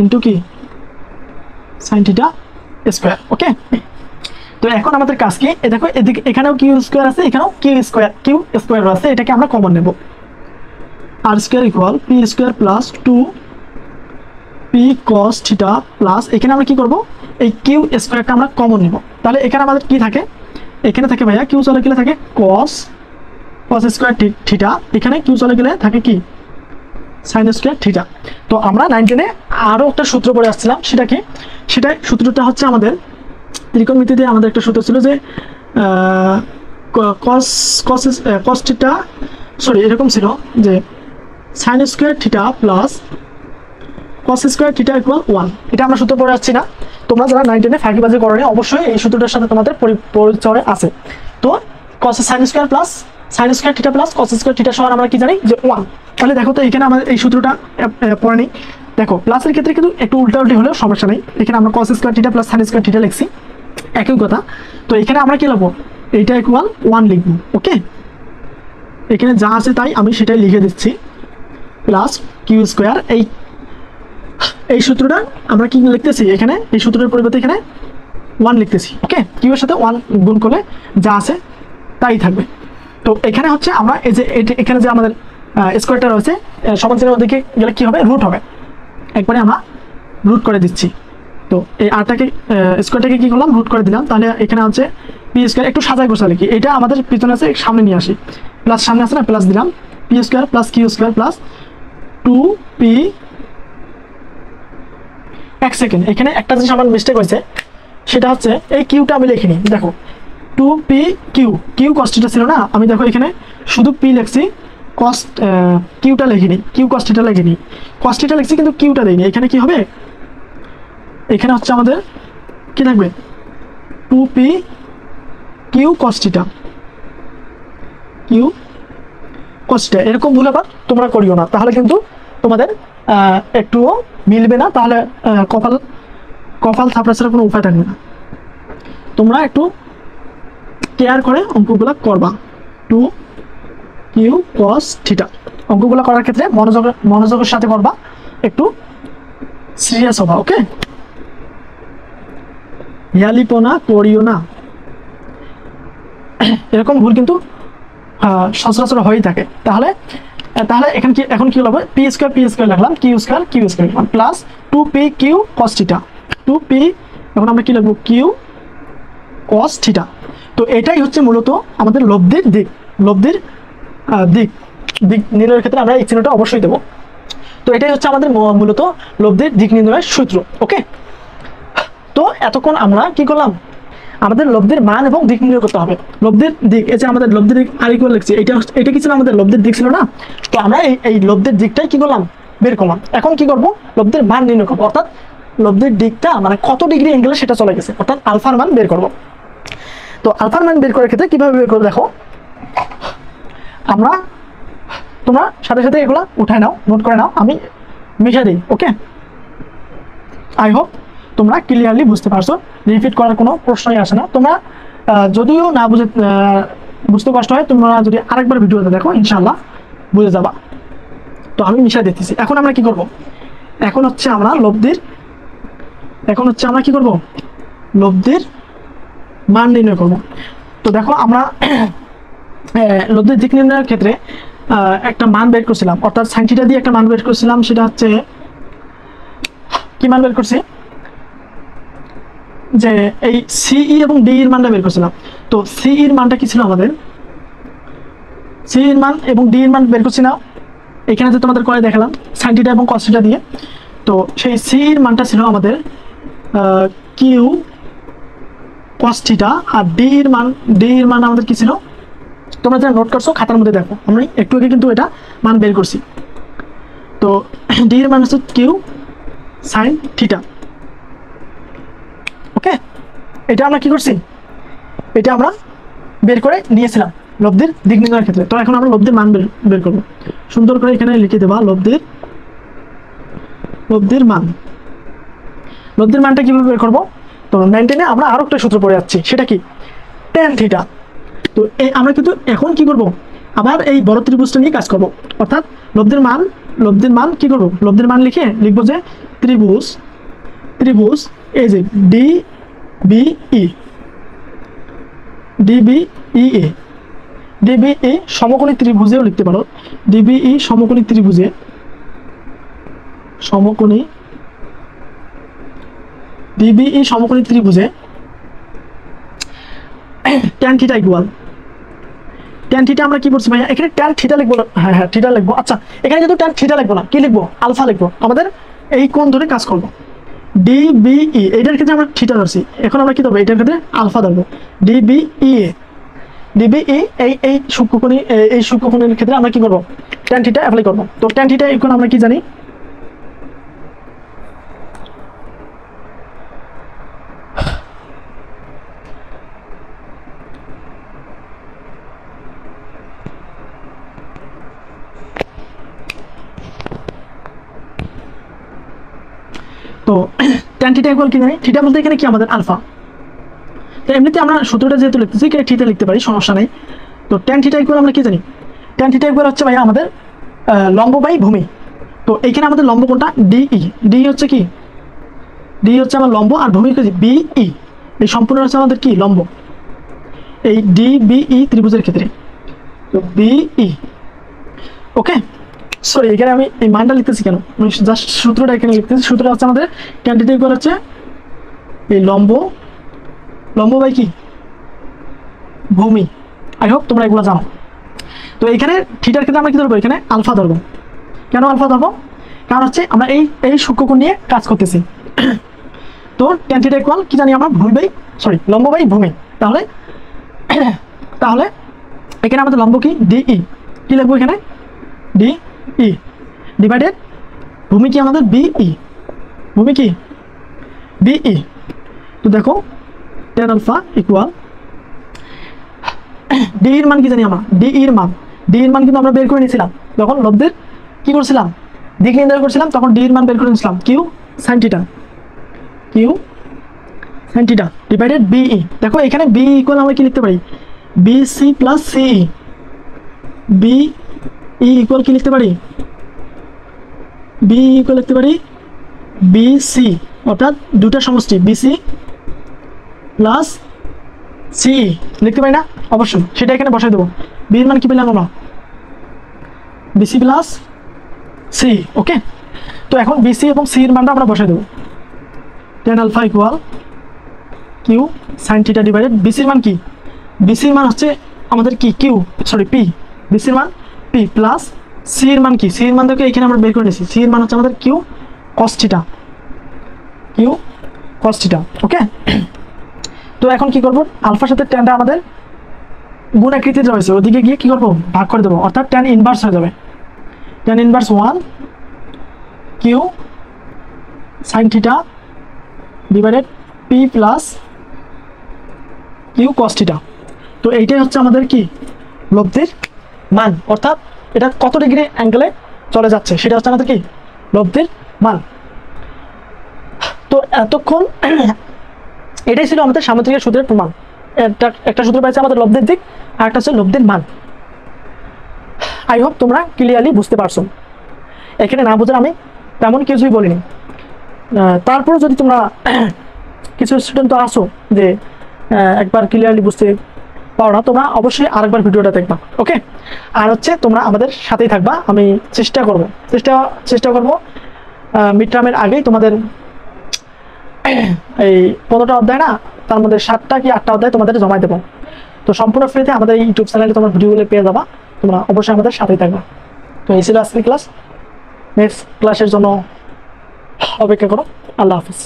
ইন্টু কি সাইন থিটা স্কোয়ার। ওকে, তো এখন আমাদের কাজ কি, দেখো এদিকে এখানেও কিউ স্কোয়ার আছে, এখানেও কিউ স্কোয়ার আছে, এটাকে আমরা কমন নেব। R square equal P square plus two P cos theta plus এখানে আমরা কি করব, এই কিউ স্কোয়ারটা আমরা কমন নেব। তাহলে এখানে আমাদের কি থাকে, এখানে থাকে ভাইয়া কিউ চলে গেলে থাকে কস স্কোয়ার থিটা, এখানে কিউ চলে গেলে থাকে কি সাইন স্কোয়ার থিটা। তো আমরা 9-10-এ আরও একটা সূত্র পড়ে আসছিলাম, সেটা সূত্রটা হচ্ছে আমাদের ত্রিকোণমিতিতে আমাদের একটা সূত্র ছিল যে কস থিটা, সরি এরকম ছিল যে sine square theta plus cos square theta equal 1। এটা আমরা সূত্র পড়ে আসছি না, তোমরা যারা 9-10-এ ফাঁকিবাজি করো অবশ্যই এই সূত্রটার সাথে তোমাদের পরিচয় আছে। তো কস sine square theta plus cos square theta সমান আমরা কি জানি যে 1। তাহলে দেখো তো এখানে আমাদের এই সূত্রটা পড়ে নেই। দেখো প্লাসের ক্ষেত্রে কিন্তু একটু উল্টাউল্টি হলেও সমস্যা নেই, এখানে আমরা cos square theta plus sine square theta লিখছি, একই কথা। তো এখানে আমরা কি লিখবো, এইটা ইকুয়াল 1 লিখবো। ওকে, এখানে যা আছে তাই আমি সেটাই লিখে দিচ্ছি, প্লাস কিউ স্কোয়ার। এই সূত্রটা আমরা কি লিখতেছি, এখানে এই সূত্রের পরিবর্তে এখানে 1 লিখতেছি। ওকে, কিউ এর সাথে 1 গুণ করলে যা আছে তাই থাকবে। তো এখানে হচ্ছে আমরা এই যে এখানে যে আমাদের স্কোয়ারটা রয়েছে সমান চিহ্নের ওদিকে গেলে কি হবে, রুট হবে, একবারে আমরা রুট করে দিচ্ছি। তো এই আরটাকে স্কোয়ারটাকে কি করলাম, রুট করে দিলাম। তাহলে এখানে হচ্ছে পি স্কোয়ার, একটু সাজাই গোছালে কি, এটা আমাদের পিছনে আছে, সামনে নিয়ে আসি, প্লাস সামনে আছে না, প্লাস দিলাম, P square plus Q square plus two P. এক সেকেন্ড, এখানে একটা জিনিস আমার মিস্টেক হয়েছে, সেটা হচ্ছে এই কিউটা আমি লিখিনি। দেখো two P Q cos theta ছিল না, আমি দেখো এখানে শুধু পি লিখছি, কস কিউটা লিখিনি, কিউ কস থিটা লিখিনি, কস থিটা লিখছি কিন্তু কিউটা দেইনি। এখানে কি হবে, এখানে হচ্ছে আমাদের কি থাকবে, two P Q cos theta, Q cos theta. এরকম ভুল আবার তোমরা করিও না, তাহলে কিন্তু তোমাদের একটুও মিলবে না, তাহলে কপাল থাপড়া ছাড়া কোনো উপায় থাকবে না। তোমরা একটু কেয়ার করে অঙ্কগুলো করবা। টু কিউ কস থিটা অঙ্কগুলো করার ক্ষেত্রে মনোযোগের সাথে করবা, একটু সিরিয়াস হবা। ওকে, হিয়ালিপনা করিও না, এরকম ভুল কিন্তু সচরাচর হয়েই থাকে। তাহলে এখন কি হবে, পি স্কোয়ার লিখলাম, Q square plus two P Q cos theta, two P, এখন আমরা কি লিখবো, কিউ কস থিটা। তো এটাই হচ্ছে মূলত আমাদের লব্ধির দিক নির্ণয়ের ক্ষেত্রে আমরা এই চিহ্নটা অবশ্যই দেবো। তো এটাই হচ্ছে আমাদের মূলত লব্ধির দিক নির্ণয়ের সূত্র। ওকে, তো এতক্ষণ আমরা কি করলাম, আমাদের লব্ধির মান এবং দিক নির্ণয় করতে হবে। লব্ধির দিক, এই যে আমাদের লব্ধির দিক আর ইকুয়াল লিখছি, এটা কি ছিল আমাদের লব্ধির দিক ছিল না? তো আমরা এই লব্ধির দিকটাই কি করলাম, বের করলাম। এখন কি করব, লব্ধির মান নির্ণয় করবো, অর্থাৎ লব্ধির দিকটা মানে কত ডিগ্রি অ্যাঙ্গেলে সেটা চলে গেছে, অর্থাৎ আলফার মান বের করব। তো আলফার মান বের করার ক্ষেত্রে কিভাবে বের করবো দেখো, আমরা তোমরা সাথে সাথে এগুলো উঠায় নাও, নোট করে নাও, আমি মিশে দিই। ওকে, আই হোপ তোমরা ক্লিয়ারলি বুঝতে পারছো, রিপিট করার কোনো প্রশ্নই আসে না। তোমরা যদিও না বুঝতে কষ্ট হয়, তোমরা যদি আরেকবার ভিডিওতে দেখো ইনশাল্লাহ বুঝে যাবা। তো আমি মিশাই দিতেছি। এখন আমরা কি করব, এখন হচ্ছে আমরা কি করব, লব্ধির মান নির্ণয় করব। তো দেখো আমরা লব্ধির দিক নির্ণয়ের ক্ষেত্রে একটা মান বের করছিলাম, অর্থাৎ sin θ দিয়ে একটা মান বের করছিলাম। সেটা হচ্ছে কি মান বের করছি, যে এই সিই এবং ডি এর মানটা বের করছিলাম। তো সি এর মানটা কি ছিল আমাদের, সি এর মান এবং ডি এর মান বের করছি না, এখানে যে তোমাদের করে দেখালাম sin θ এবং cos θ দিয়ে। তো সেই সি এর মানটা ছিল আমাদের কিউ cos θ, আর ডি এর মান আমাদের কি ছিল, তোমরা যারা নোট করছো খাতার মধ্যে দেখো, আমি একটু আগে কিন্তু এটা মান বের করছি। তো ডি এর মান হচ্ছে কিউ sin θ। ওকে, এটা আমরা কি করছি, এটা আমরা বের করে নিয়েছিলাম লব্ধির দিক নির্ণয়ের ক্ষেত্রে। তো এখন আমরা লব্ধির মান বের করব। সুন্দর করে এখানে লিখে দেবা লব্ধির মানটা কিভাবে বের করব। তো 9-10 আমরা আরো একটা সূত্র পড়ে যাচ্ছি, সেটা কি, tan θ। তো আমরা কিন্তু এখন কি করব, আবার এই বড় ত্রিভুজটা নিয়ে কাজ করব, অর্থাৎ লব্ধির মান কি করব, লব্ধির মান লিখবো যে ত্রিভুজ এই যে DBE সমকোণী ত্রিভুজেও লিখতে পারো, DBE সমকোণী ত্রিভুজে tan θ ইকুয়াল, tan θ আমরা কি বলছি ভাইয়া, এখানে tan θ লিখবো না, হ্যাঁ θ লিখবো। আচ্ছা, এখানে যেহেতু tan θ লিখবো না, কি লিখবো, আলফা লিখবো। আমাদের এই কোণ ধরে কাজ করবো, DBE এটার ক্ষেত্রে আমরা θ ধরছি, এখন আমরা কি ধরবো, এটার ক্ষেত্রে আলফা ধরবো। DBE এই সূক্ষ্মকোণের ক্ষেত্রে আমরা কি করবো, tan θ অ্যাপ্লাই করবো। তো tan θ এখন আমরা কি জানি, তো tan θ ইকুয়াল কি জানি, θ বলতে এখানে কি আমাদের আলফা। তো এমনিতে আমরা সূত্রটা যেহেতু লিখতেছি থ লিখতে পারি, সমস্যা নেই। তো tan θ ইকুয়াল আমরা কি জানি, tan θ ইকুয়াল হচ্ছে ভাইয়া আমাদের লম্ব বাই ভূমি। তো এইখানে আমাদের লম্ব কোনটা, ডি হচ্ছে কি, ডি হচ্ছে আমার লম্ব, আর ভূমি হচ্ছে বিই, এই সম্পূর্ণ হচ্ছে আমাদের কি লম্ব এই DBE ত্রিভুজের ক্ষেত্রে। তো বিই, ওকে, সরি এখানে আমি এই মানটা লিখতেছি কেন, আমি জাস্ট সূত্রটা এখানে লিখতেছি। সূত্রটা হচ্ছে আমাদের tan θ ইকুয়াল হচ্ছে এই লম্ব বাই কি ভূমি। আই হোপ তোমরা এগুলো জানো। তো এখানে থিটার ক্ষেত্রে আমরা কি ধরবো, এখানে আলফা ধরবো। কেন আলফা ধরবো, কারণ হচ্ছে আমরা এই সূক্ষ্মকোণ নিয়ে কাজ করতেছি। তো tan θ ইকুয়াল কি জানি আমরা, লম্ব বাই ভূমি। তাহলে এখানে আমাদের লম্ব কি, DE, কি লিখবো এখানে, DE ডিভাইডেড ভূমি কি আমাদের BE, ভূমি কি BE। তো দেখো tan আলফা ইকুয়াল ডি এর মান কি জানি আমরা, ডি এর মান কিন্তু আমরা বের করে নিয়েছিলাম যখন লব্ধির কি করছিলাম, দিক নির্ণয় করছিলাম, তখন ডি এর মান বের করে নিয়েছিলাম কিউ sin θ ডিভাইডেড BE। দেখো এখানে BE ইকুয়াল আমরা কি লিখতে পারি, BC plus CE। BE equal কি লিখতে পারি, BE ইকুয়াল লিখতে পারি BC, অর্থাৎ দুটা সমষ্টি BC প্লাস CE লিখতে পারি না, অবশ্যই সেটা এখানে বসাই দেবো। বি এর মান কি পেলাম আমরা, BC প্লাস CE। ওকে, তো এখন BC এবং C এর মানটা আমরা বসাই দেবো। tan alpha equal Q sin θ divided BC এর মান কি, BC এর মান হচ্ছে আমাদের কি P, BC এর মান P প্লাস C এর মান কি, C এর মান দেখো এখানে আমরা বের করে নিয়েছি, C এর মান হচ্ছে আমাদের কিউ cos θ। ওকে, তো তো এখন কি করব, আলফার সাথে ট্যানটা আমাদের গুণ আকৃতিতে রয়েছে, ওদিকে গিয়ে কি করব, ভাগ করে দেবো, অর্থাৎ ট্যান ইনভার্স হয়ে যাবে। Tan inverse 1 Q sine theta divided P plus Q cos theta. তো এইটাই হচ্ছে আমাদের কি লব্ধির মান, অর্থাৎ এটা কত ডিগ্রি অ্যাঙ্গেলে চলে যাচ্ছে সেটা হচ্ছে আমাদের কি লব্ধির মান। তো এতক্ষণ এটাই ছিল আমাদের সামুদ্রিক সূত্রের প্রমাণ। একটা সূত্র পাইছে আমাদের লব্ধির দিক, আর একটা হচ্ছে লব্ধির মান। আই হোপ তোমরা ক্লিয়ারলি বুঝতে পারছো। এখানে না বুঝে আমি তেমন কিছুই বলিনি। তারপরে যদি তোমরা কিছু স্টুডেন্ট তো আসো যে একবার ক্লিয়ারলি বুঝতে পারো না, তোমরা অবশ্যই আরেকবার ভিডিওটা দেখবা। ওকে, আর হচ্ছে তোমরা আমাদের সাথেই থাকবা। আমি চেষ্টা করব মিড টার্মের আগেই তোমাদের এই 15টা অধ্যায় না, তার মধ্যে 7টা কি 8টা অধ্যায় তোমাদের জমা দেবো। তো সম্পূর্ণ ফ্রিতে আমাদের এই ইউটিউব চ্যানেলে তোমরা ভিডিওগুলো পেয়ে যাবা। তোমরা অবশ্যই আমাদের সাথেই থাকবা। তো এই ছিল আজকের ক্লাস। নেক্সট ক্লাসের জন্য অপেক্ষা করো। আল্লাহ হাফিজ।